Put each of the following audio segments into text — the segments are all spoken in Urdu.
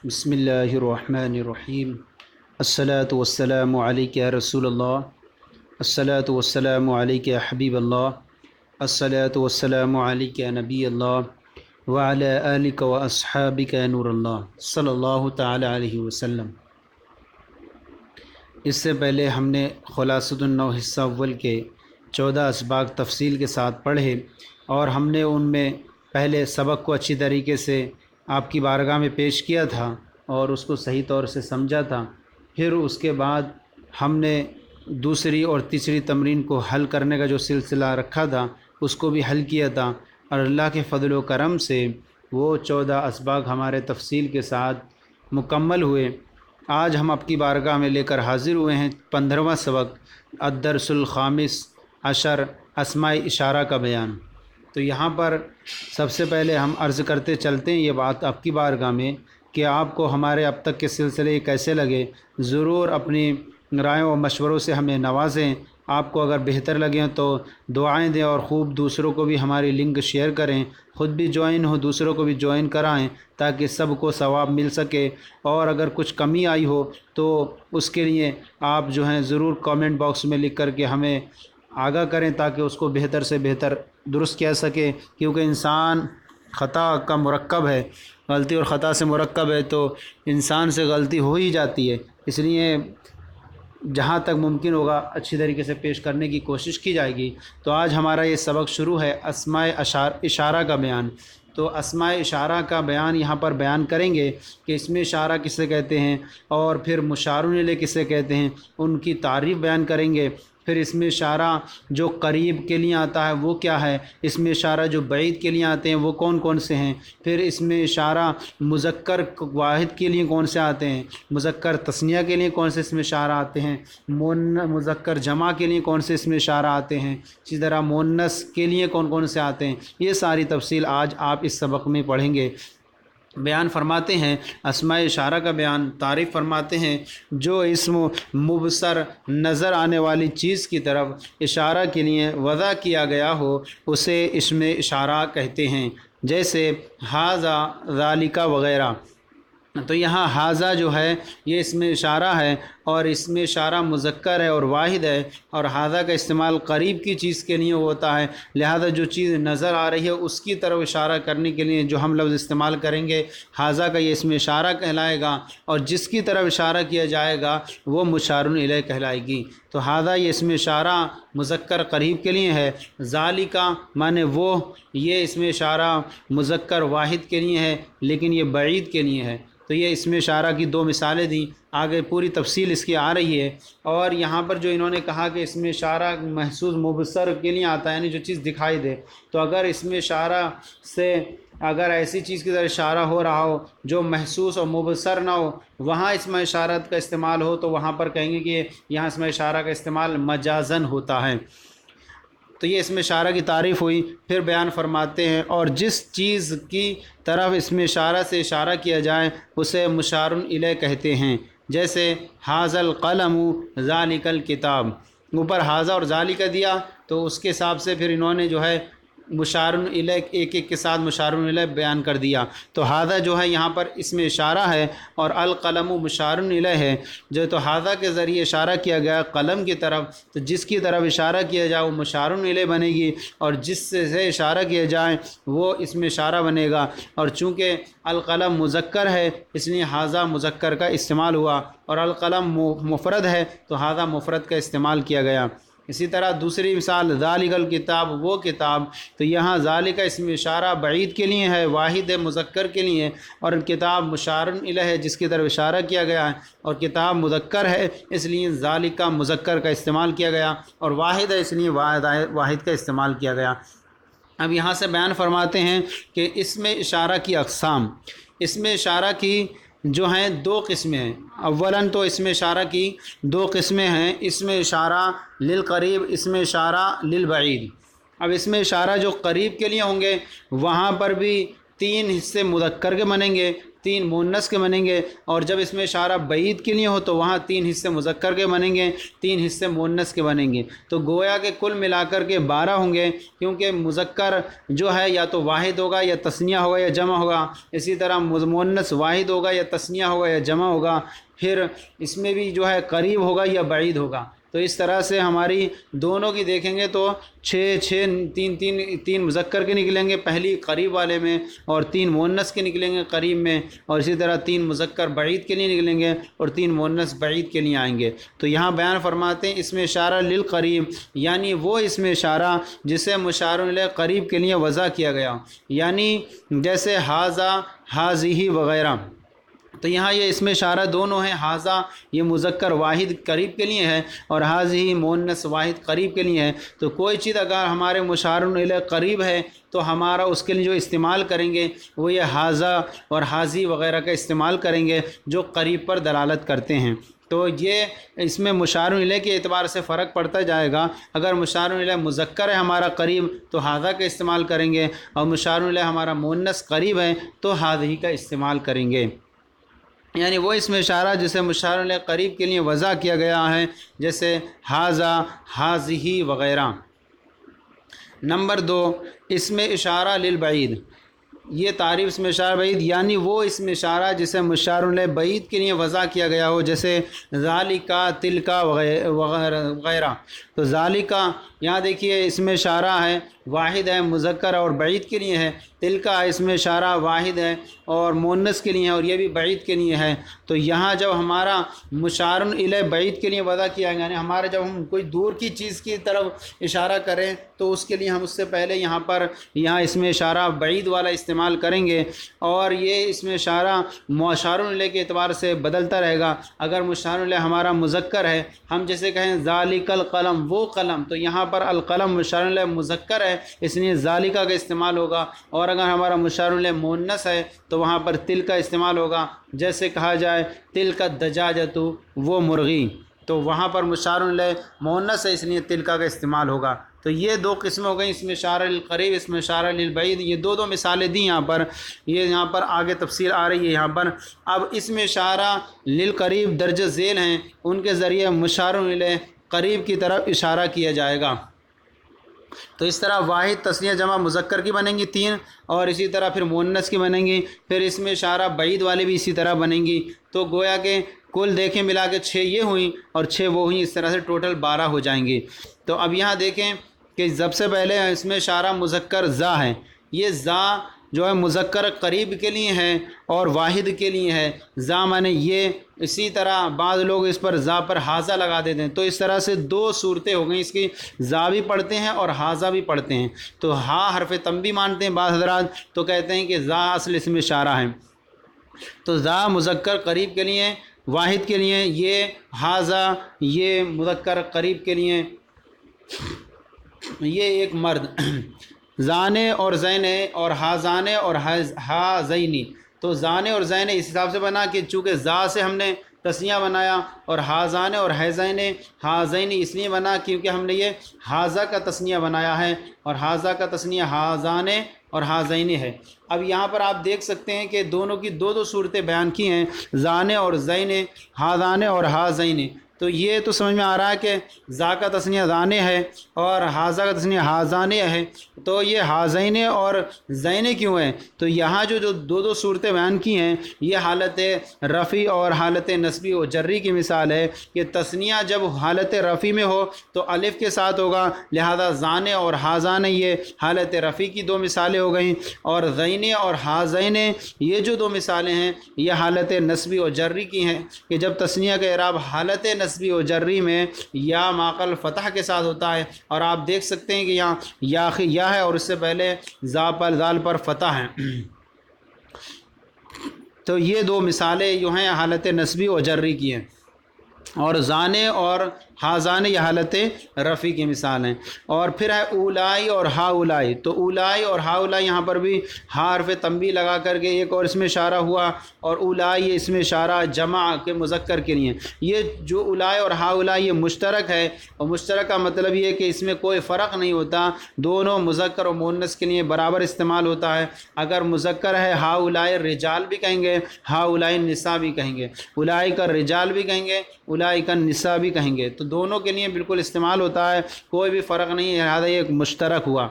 بسم اللہ الرحمن الرحیم۔ الصلاۃ والسلام علیک یا رسول اللہ، الصلاۃ والسلام علیک یا حبیب اللہ، الصلاۃ والسلام علیک یا نبی اللہ وعلی آلک و اصحابک یا نور اللہ صلی اللہ تعالی علیہ وسلم۔ اس سے پہلے ہم نے خلاصۃ النو حصہ اول کے 14 اسباق تفصیل کے ساتھ پڑھے اور ہم نے ان میں پہلے سبق کو اچھی طریقے سے آپ کی بارگاہ میں پیش کیا تھا اور اس کو صحیح طور سے سمجھا تھا۔ پھر اس کے بعد ہم نے دوسری اور تیسری تمرین کو حل کرنے کا جو سلسلہ رکھا تھا اس کو بھی حل کیا تھا، اور اللہ کے فضل و کرم سے وہ 14 اسباق ہمارے تفصیل کے ساتھ مکمل ہوئے۔ آج ہم آپ کی بارگاہ میں لے کر حاضر ہوئے ہیں 15واں سبق، الدرس الخامس عشر، اسماء اشارہ کا بیان۔ تو یہاں پر سب سے پہلے ہم عرض کرتے چلتے ہیں یہ بات آپ کی بارگاہ میں کہ آپ کو ہمارے اب تک کے سلسلے کیسے لگے، ضرور اپنی رائے و مشوروں سے ہمیں نوازیں۔ آپ کو اگر بہتر لگیں تو دعائیں دیں اور خوب دوسروں کو بھی ہماری لنک شیئر کریں، خود بھی جوائن ہو، دوسروں کو بھی جوائن کرائیں تاکہ سب کو ثواب مل سکے۔ اور اگر کچھ کمی آئی ہو تو اس کے لیے آپ جو ہیں ضرور کامنٹ باکس میں لکھ کر کے ہمیں آگاہ کریں تاکہ اس کو بہتر سے بہتر درست کہہ سکے، کیونکہ انسان خطا کا مرکب ہے، غلطی اور خطا سے مرکب ہے، تو انسان سے غلطی ہو ہی جاتی ہے۔ اس لیے جہاں تک ممکن ہوگا اچھی طریقے سے پیش کرنے کی کوشش کی جائے گی۔ تو آج ہمارا یہ سبق شروع ہے اسماء اشارہ کا بیان۔ تو اسماء اشارہ کا بیان یہاں پر بیان کریں گے کہ اسم اشارہ کسے کہتے ہیں اور پھر مشار الیہ کسے کہتے ہیں، ان کی تعریف بیان کریں گے۔ پھر اسم اشارہ جو قریب کے لیے آتا ہے وہ کیا ہے، اسم اشارہ جو بعید کے لیے آتے ہیں وہ کون کون سے ہیں، پھر اسم اشارہ مذکر واحد کے لیے کون سے آتے ہیں، مذکر تثنیہ کے لیے کون سے اسم اشارہ آتے ہیں، مذکر جمع کے لیے کون سے اسم اشارہ آتے ہیں، اسی طرح مؤنث کے لیے کون کون سے آتے ہیں۔ یہ ساری تفصیل آج آپ اس سبق میں پڑھیں گے۔ بیان فرماتے ہیں اسماء اشارہ کا بیان، تعریف فرماتے ہیں جو اسم مبصر نظر آنے والی چیز کی طرف اشارہ کے لیے وضع کیا گیا ہو اسے اسم اشارہ کہتے ہیں، جیسے ھذا، ذالک وغیرہ۔ تو یہاں ھذا جو ہے یہ اسم اشارہ ہے اور اسم اشارہ مذکر ہے اور واحد ہے، اور ھذا کا استعمال قریب کی چیز کے لیے ہوتا ہے، لہذا جو چیز نظر آ رہی ہے اس کی طرف اشارہ کرنے کے لیے جو ہم لفظ استعمال کریں گے ھذا کا یہ اسم اشارہ کہلائے گا، اور جس کی طرف اشارہ کیا جائے گا وہ مشار الیہ کہلائے گی۔ تو ھذا یہ اسم اشارہ مذکر قریب کے لیے ہے، ذالک مانے وہ، یہ اسم اشارہ مذکر واحد کے لیے ہے لیکن یہ بعید کے لیے ہے۔ تو یہ اسم اشارہ کی دو مثالیں دیں، آگے پوری تفصیل اس کی آ رہی ہے۔ اور یہاں پر جو انہوں نے کہا کہ اسم اشارہ محسوس مبصر کے لیے آتا ہے، یعنی جو چیز دکھائی دے، تو اگر اسم اشارہ سے اگر ایسی چیز کی طرف اشارہ ہو رہا ہو جو محسوس اور مبصر نہ ہو، وہاں اسم اشارت کا استعمال ہو تو وہاں پر کہیں گے کہ یہاں اسم اشارہ کا استعمال مجازن ہوتا ہے۔ تو یہ اسم اشارہ کی تعریف ہوئی۔ پھر بیان فرماتے ہیں اور جس چیز کی طرف اسم اشارہ سے اشارہ کیا جائے اسے مشار الیہ کہتے ہیں، جیسے ھذا القلم، ذالک الکتاب۔ اوپر ھذا اور ذالک دیا تو اس کے حساب سے پھر انہوں نے جو ہے مشار الیہ ایک ایک کے ساتھ مشار الیہ بیان کر دیا۔ تو ھذا جو ہے یہاں پر اسم اشارہ ہے اور القلم مشار الیہ ہے، جو تو ھذا کے ذریعے اشارہ کیا گیا قلم کی طرف، تو جس کی طرف اشارہ کیا جائے وہ مشار الیہ بنے گی، اور جس سے اشارہ کیا جائے وہ اسم اشارہ بنے گا۔ اور چونکہ القلم مذکر ہے اس لیے ھذا مذکر کا استعمال ہوا، اور القلم مفرد ہے تو ھذا مفرد کا استعمال کیا گیا۔ اسی طرح دوسری مثال ذالک الکتاب، وہ کتاب، تو یہاں ذالک اسم اشارہ بعید کے لیے ہے، واحد ہے، مذکر کے لیے، اور کتاب مشار الیہ ہے جس کی طرف اشارہ کیا گیا ہے، اور کتاب مذکر ہے اس لیے ذالک مذکر کا استعمال کیا گیا، اور واحد ہے اس لیے واحد کا استعمال کیا گیا۔ اب یہاں سے بیان فرماتے ہیں کہ اسم اشارہ کی اقسام۔ اسم اشارہ کی جو ہیں دو قسمیں ہیں۔ اولاً تو اسم اشارہ کی دو قسمیں ہیں، اسم اشارہ للقریب، اسم اشارہ للبعید۔ اب اسم اشارہ جو قریب کے لیے ہوں گے وہاں پر بھی 3 حصے مذکر کے بنیں گے، 3 مونس کے بنیں گے، اور جب اس میں اشارہ بعید کے لیے ہو تو وہاں 3 حصے مذکر کے بنیں گے، 3 حصے مونس کے بنیں گے۔ تو گویا کہ کل ملا کر کے 12 ہوں گے، کیونکہ مذکر جو ہے یا تو واحد ہوگا یا تثنیہ ہوگا یا جمع ہوگا، اسی طرح مونس واحد ہوگا یا تثنیہ ہوگا یا جمع ہوگا، پھر اس میں بھی جو ہے قریب ہوگا یا بعید ہوگا۔ تو اس طرح سے ہماری دونوں کی دیکھیں گے تو 3 مذکر کے نکلیں گے پہلی قریب والے میں، اور 3 مؤنث کے نکلیں گے قریب میں، اور اسی طرح 3 مذکر بعید کے لیے نکلیں گے اور 3 مؤنث بعید کے لیے آئیں گے۔ تو یہاں بیان فرماتے ہیں اسم اشارہ للقریب، یعنی وہ اسم اشارہ جسے مشار الیہ قریب کے لیے وضع کیا گیا، یعنی جیسے ھذا، ھذہ وغیرہ۔ تو یہاں یہ اسم اشارہ دونوں ہیں، ھذا یہ مذکر واحد قریب کے لیے ہے اور ھذہ مؤنث واحد قریب کے لیے ہے۔ تو کوئی چیز اگر ہمارے مشار الیہ قریب ہے تو ہمارا اس کے لیے جو استعمال کریں گے وہ یہ ھذا اور ھذہ وغیرہ کا استعمال کریں گے جو قریب پر دلالت کرتے ہیں۔ تو یہ اس میں مشار الیہ کے اعتبار سے فرق پڑتا جائے گا۔ اگر مشار الیہ مذکر ہے ہمارا قریب تو ھذا کا استعمال کریں گے، اور مشار الیہ ہمارا مؤنث قریب ہے تو ھذہ کا استعمال کریں گے، یعنی وہ اسم اشارہ جسے مشار الیہ قریب کے لیے وضع کیا گیا ہے، جیسے ھذا، ھذہ وغیرہ۔ نمبر 2، اسم اشارہ للبعید، یہ تعریف اسم اشارہ بعید، یعنی وہ اسم اشارہ جسے مشار الیہ بعید کے لیے وضع کیا گیا ہو، جیسے ذالکا، تلکا وغیرہ۔ تو ذالکا یہاں دیکھیے اسم اشارہ ہے، واحد ہے، مذکر اور بعید کے لیے ہے۔ تلکا اسم اشارہ واحد ہے اور مؤنث کے لیے ہے، اور یہ بھی بعید کے لیے ہے۔ تو یہاں جب ہمارا مشار الیہ بعید کے لیے وضع کیا گیا، یعنی ہمارا جب ہم کوئی دور کی چیز کی طرف اشارہ کریں تو اس کے لیے ہم اس سے پہلے یہاں اسم اشارہ بعید والا استعمال کریں گے، اور یہ اسم اشارہ مشار الیہ کے اعتبار سے بدلتا رہے گا۔ اگر مشار الیہ ہمارا مذکر ہے، ہم جیسے کہیں ذالک القلم، وہ قلم، تو یہاں پر القلم مشار الیہ مذکر ہے اس لیے ذالکا کا استعمال ہوگا، اور اگر ہمارا مشار الیہ مؤنث ہے تو وہاں پر تل کا استعمال ہوگا، جیسے کہا جائے تلک الدجاجۃ، وہ مرغی، تو وہاں پر مشار الیہ مؤنث ہے اس لیے تلکا کا استعمال ہوگا۔ تو یہ 2 قسمیں ہو گئیں، اسم اشارہ للقریب، اسم اشارہ للبعید، یہ 2 مثالیں دیں یہاں پر، یہ یہاں پر آگے تفصیل آ رہی ہے یہاں پر۔ اب اسم اشارہ للقریب درج ذیل ہیں، ان کے ذریعے مشار الیہ قریب کی طرف اشارہ کیا جائے گا۔ تو اس طرح واحد، تثنیہ، جمع، مذکر کی بنیں گی 3، اور اسی طرح پھر مؤنث کی بنیں گی، پھر اس میں اشارہ بعید والے بھی اسی طرح بنیں گی۔ تو گویا کہ کل دیکھیں ملا کے 6 یہ ہوئیں اور 6 وہ ہوئیں، اس طرح سے ٹوٹل 12 ہو جائیں گی۔ تو اب یہاں دیکھیں کہ سب سے پہلے اس میں اشارہ مذکر ذا ہے، یہ ذا جو ہے مذکر قریب کے لیے ہے اور واحد کے لیے ہے، ذا مانے یہ۔ اسی طرح بعض لوگ اس پر ذا پر ھذا لگا دیتے ہیں، تو اس طرح سے 2 صورتیں ہو گئیں اس کی، ذا بھی پڑھتے ہیں اور ھذا بھی پڑھتے ہیں۔ تو ہا حرف تنبیہ مانتے ہیں بعض حضرات، تو کہتے ہیں کہ ذا اصل اسم اشارہ ہے۔ تو ذا مذکر قریب کے لیے، واحد کے لیے، یہ ھذا یہ مذکر قریب کے لیے، یہ ایک مرد، زانے اور زینے اور ہازانے اور ہازینی۔ تو زانے اور زینے اس حساب سے بنا کہ چونکہ زا سے ہم نے تسنیہ بنایا، اور ہازانے اور حیزینے ہازینی اس لیے بنا کیونکہ ہم نے یہ ہازا کا تسنیہ بنایا ہے، اور ہازا کا تسنیہ ہازانے اور ہازینی ہے۔ اب یہاں پر آپ دیکھ سکتے ہیں کہ دونوں کی 2 صورتیں بیان کی ہیں، زانے اور زینے، ہازانے اور ہازینے۔ تو یہ تو سمجھ میں آ رہا ہے کہ زا کا تسنیہ زانے ہے اور ہازا کا تسنیہ ہازانے ہے، تو یہ ہازینے اور زینے کیوں ہیں؟ تو یہاں جو 2 صورتیں بیان کی ہیں، یہ حالت رفع اور حالت نصبی و جری کی مثال ہے کہ تسنیہ جب حالت رفع میں ہو تو الف کے ساتھ ہوگا، لہذا زانے اور ہازانے یہ حالت رفع کی 2 مثالیں ہو گئیں، اور زینے اور ہازینے یہ جو 2 مثالیں ہیں یہ حالت نصبی و جری کی ہیں کہ جب تسنیہ کا اعراب حالت نصبی و جری میں یا ماقل فتح کے ساتھ ہوتا ہے، اور آپ دیکھ سکتے ہیں کہ یہاں یا ہے اور اس سے پہلے زال پر فتح ہے۔ تو یہ 2 مثالیں جو ہیں حالت نصبی و جری کی ہیں، اور زانے اور حاضان یہ حالت رفیع کی مثال ہیں۔ اور پھر ہے اولائی اور ہا اولائی، تو اولائی اور ہا اولائی یہاں پر بھی حرف تنبیہ لگا کر کے ایک اور اس میں اشارہ ہوا، اور اولائی اس میں اشارہ جمع کے مذکر کے لیے۔ یہ جو اولائی اور ہا اولائی یہ مشترک ہے، اور مشترک کا مطلب یہ ہے کہ اس میں کوئی فرق نہیں ہوتا، دونوں مذکر اور مؤنث کے لیے برابر استعمال ہوتا ہے۔ اگر مذکر ہے ہا اولائی رجال بھی کہیں گے، ہا اولائی نساء بھی کہیں گے، اولائی کا رجال بھی کہیں گے، اولائی کا نساء بھی کہیں گے، تو دونوں کے لیے بالکل استعمال ہوتا ہے، کوئی بھی فرق نہیں ہے، لہٰذا یہ ایک مشترک ہوا۔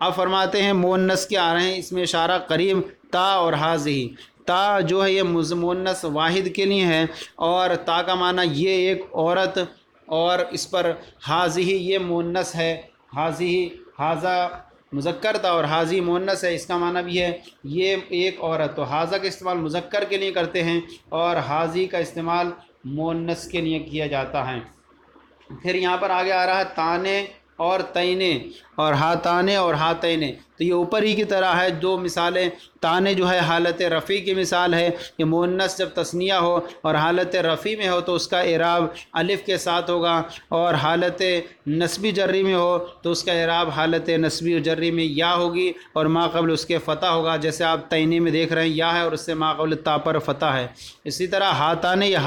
اب فرماتے ہیں مؤنث کے آ رہے ہیں، اس میں اشارہ قریب تا اور حاضی۔ تا جو ہے یہ مؤنث واحد کے لیے ہے، اور تا کا معنی یہ ایک عورت، اور اس پر حاضی یہ مؤنث ہے، حاضی حاضہ مذکر تھا اور حاضی مؤنث ہے، اس کا معنی بھی ہے یہ ایک عورت، تو حاضہ کا استعمال مذکر کے لیے کرتے ہیں اور حاضی کا استعمال مؤنث کے لیے کیا جاتا ہے۔ پھر یہاں پر آگے آ رہا ہے تانے اور تینے اور ہاتانے اور ہاتینے، تو یہ اوپر ہی کی طرح ہے دو مثالیں۔ تانے جو ہے حالت رفیع کی مثال ہے کہ مؤنث جب تثنیہ ہو اور حالت رفیع میں ہو تو اس کا اعراب الف کے ساتھ ہوگا، اور حالت نسبی جری میں ہو تو اس کا اعراب حالت نسبی و جری میں یا ہوگی اور ما قبل اس کے فتح ہوگا، جیسے آپ تینے میں دیکھ رہے ہیں یا ہے اور اس سے ما قبل تا پر فتح ہے۔ اسی طرح ہاتانے یہ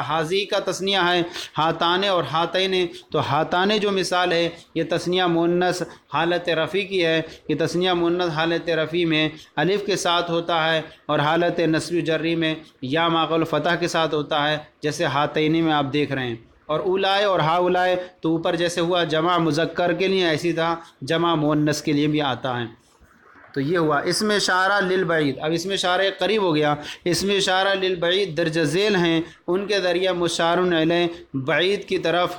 حاضی کا تثنیہ ہے، ہاتانے اور ہاتینے، تو ہاتانے جو مثال ہے یہ تثنیہ مؤنث حالت رفیع کی ہے، یہ تثنیہ مؤنث حالت رفیع میں الف کے ساتھ ہوتا ہے اور حالت نسبی جری میں یا ما قبل فتح کے ساتھ ہوتا ہے، جیسے ہاتینی میں آپ دیکھ رہے ہیں۔ اور اولائے اور ہا اولائے تو اوپر جیسے ہوا جمع مذکر کے لیے، ایسی طرح جمع مؤنث کے لیے بھی آتا ہے۔ تو یہ ہوا اس میں اشارہ للبعید۔ اب اس میں اشارہ قریب ہو گیا، اس میں اشارہ للبعید درج ذیل ہیں، ان کے ذریعہ مشار الیہ بعید کی طرف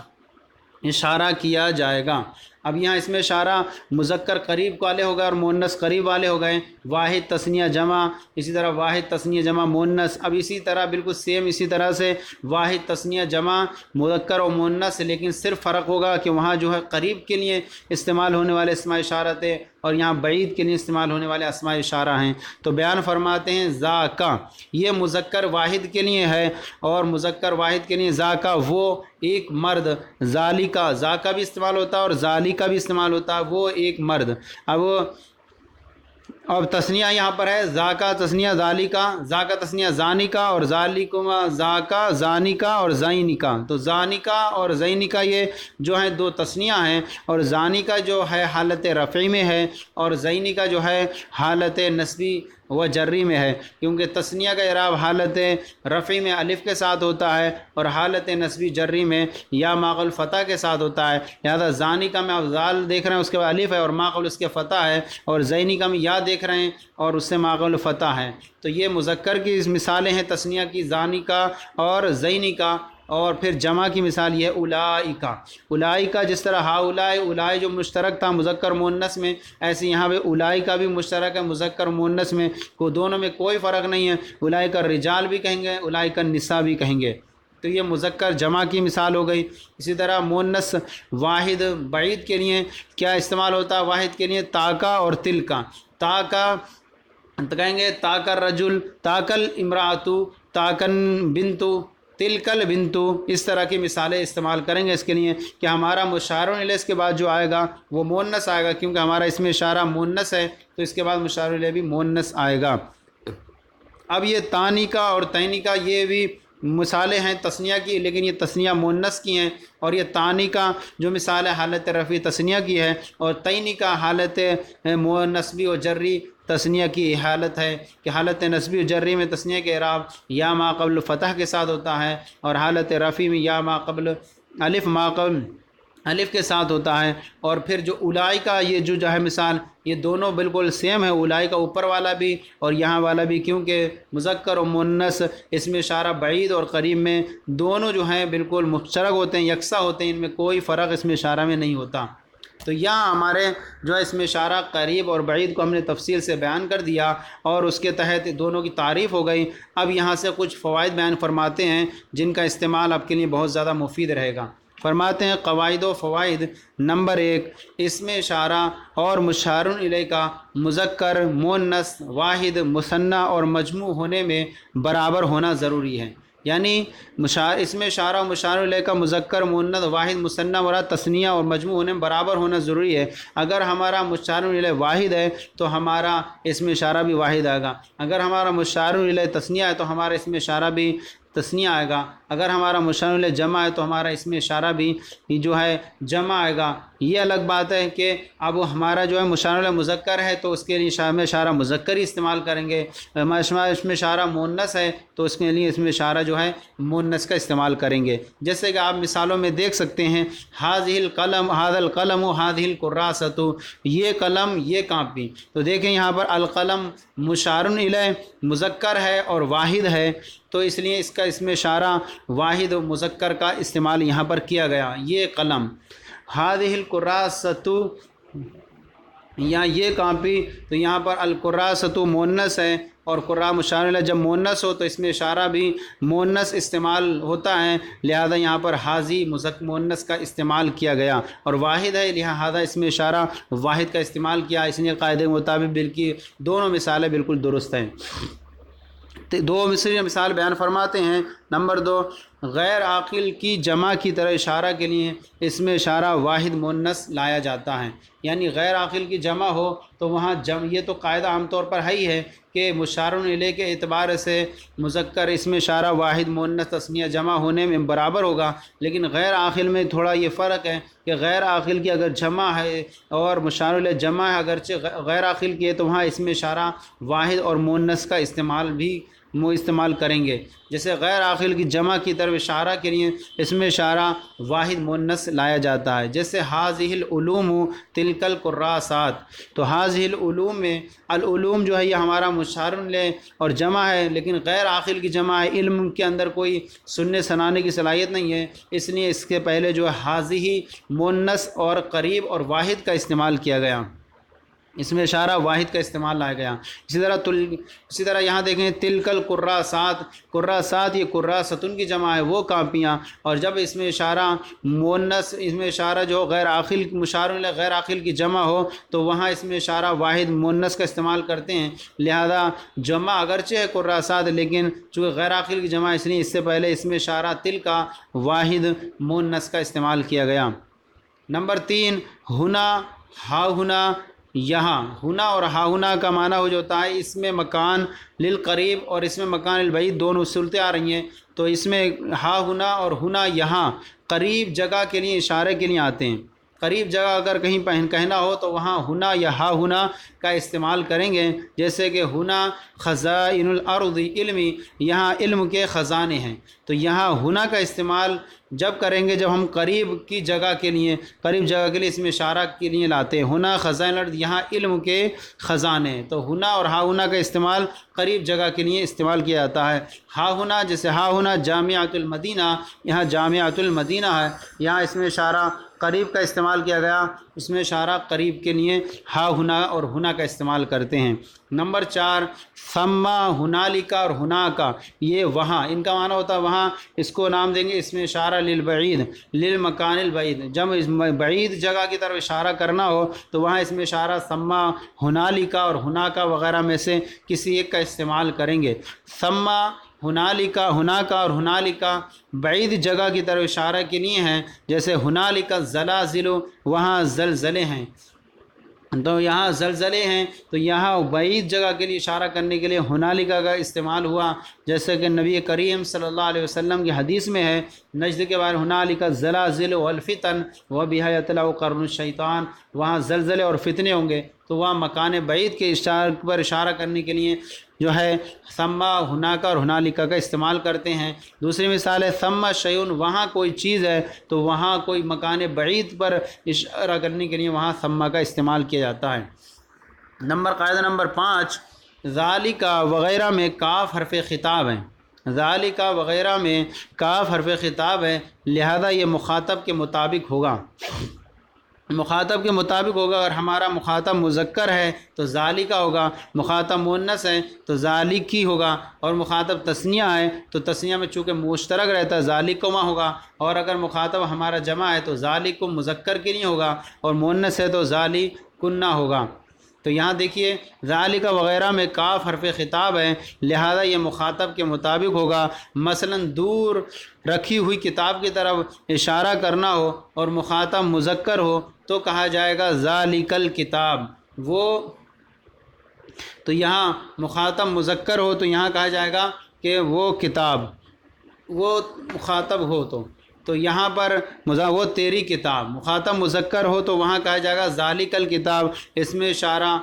اشارہ کیا جائے گا۔ اب یہاں اس میں اشارہ مذکر قریب والے ہو گئے اور مؤنث قریب والے ہو گئے، واحد تثنیہ جمع، اسی طرح واحد تثنیہ جمع مؤنث۔ اب اسی طرح بالکل سیم اسی طرح سے واحد تثنیہ جمع مذکر و مؤنث، لیکن صرف فرق ہوگا کہ وہاں جو ہے قریب کے لیے استعمال ہونے والے اسماء اشارت ہے اور یہاں بعید کے لیے استعمال ہونے والے اسماء اشارہ ہیں۔ تو بیان فرماتے ہیں ذاکا یہ مذکر واحد کے لیے ہے، اور مذکر واحد کے لیے ذاکا وہ ایک مرد، ذالکا ذاکا بھی استعمال ہوتا ہے اور ذالکا بھی استعمال ہوتا ہے، وہ ایک مرد۔ اب تثنیہ یہاں پر ہے ذاکا تثنیہ ذالکا، ذاکا تثنیہ زانکا اور ذالکما ذاکا زانکا اور زینکا، تو زانکا اور زینکا یہ جو ہیں دو تثنیہ ہیں، اور زانکا جو ہے حالت رفعی میں ہے اور زینکا جو ہے حالت نسبی و جری میں ہے، کیونکہ تثنیہ کا اعراب حالت رفعی میں الف کے ساتھ ہوتا ہے اور حالت نسبی جری میں یا ما قبل فتح کے ساتھ ہوتا ہے، لہذا زانکا میں آپ زال دیکھ رہے ہیں اس کے بعد الف ہے اور ما قبل اس کے فتح ہے، اور زینکا میں یا دیکھ رہے ہیں اور اس سے ما قبل فتح ہے۔ تو یہ مذکر کی مثالیں ہیں تثنیہ کی زانکا اور زینکا، اور پھر جمع کی مثال یہ اولائکا۔ اولائکا جس طرح ہا اولائے اولائے جو مشترک تھا مذکر مؤنث میں، ایسے یہاں پہ اولائکا بھی مشترک ہے مذکر مؤنث میں، کو دونوں میں کوئی فرق نہیں ہے، اولائکا رجال بھی کہیں گے، اولائکا نساء بھی کہیں گے۔ تو یہ مذکر جمع کی مثال ہو گئی۔ اسی طرح مؤنث واحد بعید کے لیے کیا استعمال ہوتا ہے؟ واحد کے لیے تاکا اور تلکا۔ تاکا کہیں گے تاکر رجل، تاکل امراۃ، تاکن بنتو، تلکل بنتو، اس طرح کی مثالیں استعمال کریں گے اس کے لیے کہ ہمارا مشار الیہ اس کے بعد جو آئے گا وہ مؤنث آئے گا، کیونکہ ہمارا اس میں اشارہ مؤنث ہے تو اس کے بعد مشار الیہ بھی مؤنث آئے گا۔ اب یہ تانیکا اور تینیکا یہ بھی مثالیں ہیں تثنیہ کی، لیکن یہ تثنیہ مؤنث کی ہیں، اور یہ تانیکا جو مثال ہے حالت رفعی تثنیہ کی ہے، اور تینیکا حالت نسبی و جری تثنیہ کی حالت ہے کہ حالت نسبی و جری میں تثنیہ کے اعراب یا ما قبل فتح کے ساتھ ہوتا ہے، اور حالت رفعی میں یا ما قبل الف ما قبل الف کے ساتھ ہوتا ہے۔ اور پھر جو اولائکا یہ جو ہے مثال، یہ دونوں بالکل سیم ہے، اولائکا اوپر والا بھی اور یہاں والا بھی، کیونکہ مذکر و مؤنث اس میں اشارہ بعید اور قریب میں دونوں جو ہیں بالکل مشترک ہوتے ہیں، یکساں ہوتے ہیں، ان میں کوئی فرق اس میں اشارہ میں نہیں ہوتا۔ تو یہاں ہمارے جو ہے اس میں اشارہ قریب اور بعید کو ہم نے تفصیل سے بیان کر دیا اور اس کے تحت دونوں کی تعریف ہو گئی۔ اب یہاں سے کچھ فوائد بیان فرماتے ہیں جن کا استعمال آپ کے لیے بہت زیادہ مفید رہے گا۔ فرماتے ہیں قواعد و فوائد۔ نمبر 1، اس میں اشارہ اور مشار الیہ کا مذکر مؤنث واحد مثنی اور مجموع ہونے میں برابر ہونا ضروری ہے۔ یعنی اس میں اشارہ و مشار الیہ کا مذکر مؤنث واحد مثنیٰ مراد تثنیہ اور مجموع ہونے میں برابر ہونا ضروری ہے۔ اگر ہمارا مشار الیہ واحد ہے تو ہمارا اس میں اشارہ بھی واحد آئے گا، اگر ہمارا مشار الیہ تثنیہ ہے تو ہمارا اس میں اشارہ بھی تثنیہ آئے گا، اگر ہمارا مشار الیہ جمع ہے تو ہمارا اس میں اشارہ بھی جو ہے جمع آئے گا۔ یہ الگ بات ہے کہ اب ہمارا جو ہے مشار الیہ مذکر ہے تو اس کے لیے اشارہ مذکر ہی استعمال کریں گے، اس میں اشارہ مؤنث ہے تو اس کے لیے اس میں اشارہ جو ہے مؤنث کا استعمال کریں گے۔ جیسے کہ آپ مثالوں میں دیکھ سکتے ہیں، ھذہ القلم، ھذا القلم، ھذہ الکراسۃ، یہ قلم، یہ کاپی۔ تو دیکھیں یہاں پر القلم مشار الیہ مذکر ہے اور واحد ہے، تو اس لیے اس میں اشارہ واحد و مذکر کا استعمال یہاں پر کیا گیا، یہ قلم۔ ھذہ الکراسۃ، یا یہ کاپی، تو یہاں پر الکراسۃ مؤنث ہے اور قرا مشار الیہ جب مؤنث ہو تو اس میں اشارہ بھی مؤنث استعمال ہوتا ہے، لہذا یہاں پر ھذہ مؤنث کا استعمال کیا گیا، اور واحد ہے لہذا اس میں اشارہ واحد کا استعمال کیا، اس لیے قاعدے کے مطابق بالکل دونوں مثالیں بالکل درست ہیں۔ دو مثال بیان فرماتے ہیں۔ نمبر 2، غیر عاقل کی جمع کی طرح اشارہ کے لیے اس میں اشارہ واحد مؤنث لایا جاتا ہے، یعنی غیر عاقل کی جمع ہو تو وہاں یہ تو قاعدہ عام طور پر ہے ہی ہے کہ مشار الیہ کے اعتبار سے مذکر اس میں اشارہ واحد مؤنث تثنیہ جمع ہونے میں برابر ہوگا، لیکن غیر عاقل میں تھوڑا یہ فرق ہے کہ غیر عاقل کی اگر جمع ہے اور مشار الیہ جمع ہے، اگرچہ غیر عاقل کی ہے تو وہاں اس میں اشارہ واحد اور مؤنث کا استعمال کریں گے۔ جیسے غیر عاقل کی جمع کی طرف اشارہ کے لیے اس میں اشارہ واحد مؤنث لایا جاتا ہے، جیسے ھذہ العلوم تلک الکراسات۔ تو ھذہ العلوم میں العلوم جو ہے یہ ہمارا مشار الیہ اور جمع ہے، لیکن غیر عاقل کی جمع ہے، علم کے اندر کوئی سننے سنانے کی صلاحیت نہیں ہے، اس لیے اس کے پہلے جو ہے ھذہ مؤنث اور قریب اور واحد کا استعمال کیا گیا، اس میں اشارہ واحد کا استعمال لایا گیا۔ اسی طرح یہاں دیکھیں تلک الکراسات، کراسات یہ کراستن کی جمع ہے، وہ کاپیاں، اور جب اس میں اشارہ مؤنث، اس میں اشارہ جو غیر عاقل مشار الیہ غیر عاقل کی جمع ہو تو وہاں اس میں اشارہ واحد مؤنث کا استعمال کرتے ہیں، لہذا جمع اگرچہ ہے کراسات لیکن چونکہ غیر عاقل کی جمع اس لیے اس سے پہلے اس میں اشارہ تلک واحد مؤنث کا استعمال کیا گیا۔ نمبر 3، ہنا، ہا ہنا، یہاں۔ ہنا اور ہا ہنا کا معنی ہو جاتا ہے اس میں مکان للقریب اور اس میں مکان للبعید، دونوں صورتیں آ رہی ہیں، تو اس میں ہا ہنا اور ہنا یہاں قریب جگہ کے لیے اشارے کے لیے آتے ہیں۔ قریب جگہ اگر کہیں کہنا ہو تو وہاں ہنا یا ہا ہنا کا استعمال کریں گے، جیسے کہ ہنا خزائن الارض علمی، یہاں علم کے خزانے ہیں، تو یہاں ہنا کا استعمال جب کریں گے جب ہم قریب کی جگہ کے لیے، قریب جگہ کے لیے اس میں اشارہ کے لیے لاتے ہیں، ہنا خزائن الارض، یہاں علم کے خزانے، تو ہنا اور ہا ہنا کا استعمال قریب جگہ کے لیے استعمال کیا جاتا ہے۔ ہا ہنا، جیسے ہا ہنا جامعۃ المدینہ، یہاں جامعۃ المدینہ ہے، یہاں اس میں اشارہ قریب کا استعمال کیا گیا، اس میں اشارہ قریب کے لیے ہا ہنا اور ہنا کا استعمال کرتے ہیں۔ نمبر 4، ثما، ہنالک اور ہناکا، یہ وہاں، ان کا معنی ہوتا ہے وہاں، اس کو نام دیں گے اس میں اشارہ للبعید، للمکان البعید، جب اس بعید جگہ کی طرف اشارہ کرنا ہو تو وہاں اس میں اشارہ ثما، ہنالک اور ہناکا وغیرہ میں سے کسی ایک کا استعمال کریں گے۔ ثما، ہنالک، ہناکا اور ہنالکا بعید جگہ کی طرف اشارہ کے لیے ہیں، جیسے ہنالک الزلازل، وہاں زلزلے ہیں، تو یہاں زلزلے ہیں، تو یہاں بعید جگہ کے لیے اشارہ کرنے کے لیے ہنالکا کا استعمال ہوا، جیسے کہ نبی کریم صلی اللہ علیہ وسلم کی حدیث میں ہے، نجد کے بارے ہنالک الزلازل والفتن وبہا یطلع قرن الشیطان، وہاں زلزلے اور فتنے ہوں گے، تو وہاں مکان بعید کے پر اشارہ کرنے کے لیے جو ہے ثما، ہناکا اور ہنالکا کا استعمال کرتے ہیں۔ دوسری مثال ہے ثما شیء، وہاں کوئی چیز ہے، تو وہاں کوئی مکان بعید پر اشارہ کرنے کے لیے وہاں ثما کا استعمال کیا جاتا ہے۔ قاعدہ نمبر 5، ذالک وغیرہ میں کاف حرف خطاب ہے، ذالک وغیرہ میں کاف حرف خطاب ہے، لہذا یہ مخاطب کے مطابق ہوگا، مخاطب کے مطابق ہوگا۔ اگر ہمارا مخاطب مذکر ہے تو ذالک ہوگا، مخاطب مؤنث ہے تو ذالک ہی ہوگا، اور مخاطب تثنیہ ہے تو تثنیہ میں چونکہ مشترک رہتا ہے ذالکما ہوگا، اور اگر مخاطب ہمارا جمع ہے تو ذالکم مذکر کے لیے ہوگا، اور مؤنث ہے تو ذالکن ہوگا۔ تو یہاں دیکھیے ذالک وغیرہ میں کاف حرف خطاب ہے، لہذا یہ مخاطب کے مطابق ہوگا۔ مثلا دور رکھی ہوئی کتاب کی طرف اشارہ کرنا ہو اور مخاطب مذکر ہو تو کہا جائے گا ذالک الکتاب، وہ تو یہاں مخاطب مذکر ہو تو یہاں کہا جائے گا کہ وہ کتاب، وہ مخاطب ہو تو یہاں پر وہ تیری کتاب، مخاطب مذکر ہو تو وہاں کہا جائے گا ذالک الکتاب، اس میں اشارہ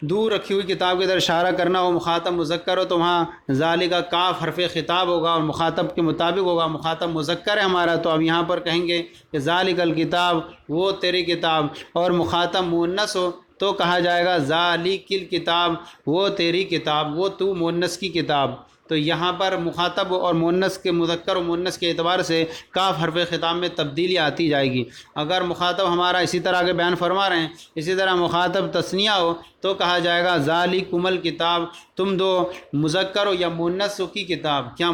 دور رکھی ہوئی کتاب کی طرف اشارہ کرنا ہو، مخاطب مذکر ہو تو وہاں ذالک کاف حرف خطاب ہوگا اور مخاطب کے مطابق ہوگا، مخاطب مذکر ہے ہمارا تو اب یہاں پر کہیں گے کہ ذالک الکتاب، وہ تیری کتاب، اور مخاطب مؤنث ہو تو کہا جائے گا ذالک الکتاب، وہ تیری کتاب، وہ تو مؤنث کی کتاب۔ تو یہاں پر مخاطب اور مؤنث کے مذکر و مؤنث کے اعتبار سے کاف حرف خطاب میں تبدیلی آتی جائے گی۔ اگر مخاطب ہمارا اسی طرح آگے بیان فرما رہے ہیں، اسی طرح مخاطب تثنیہ ہو تو کہا جائے گا ذالکم الکتاب، تم دو مذکر ہو یا مؤنث ہو کی کتاب۔ کیا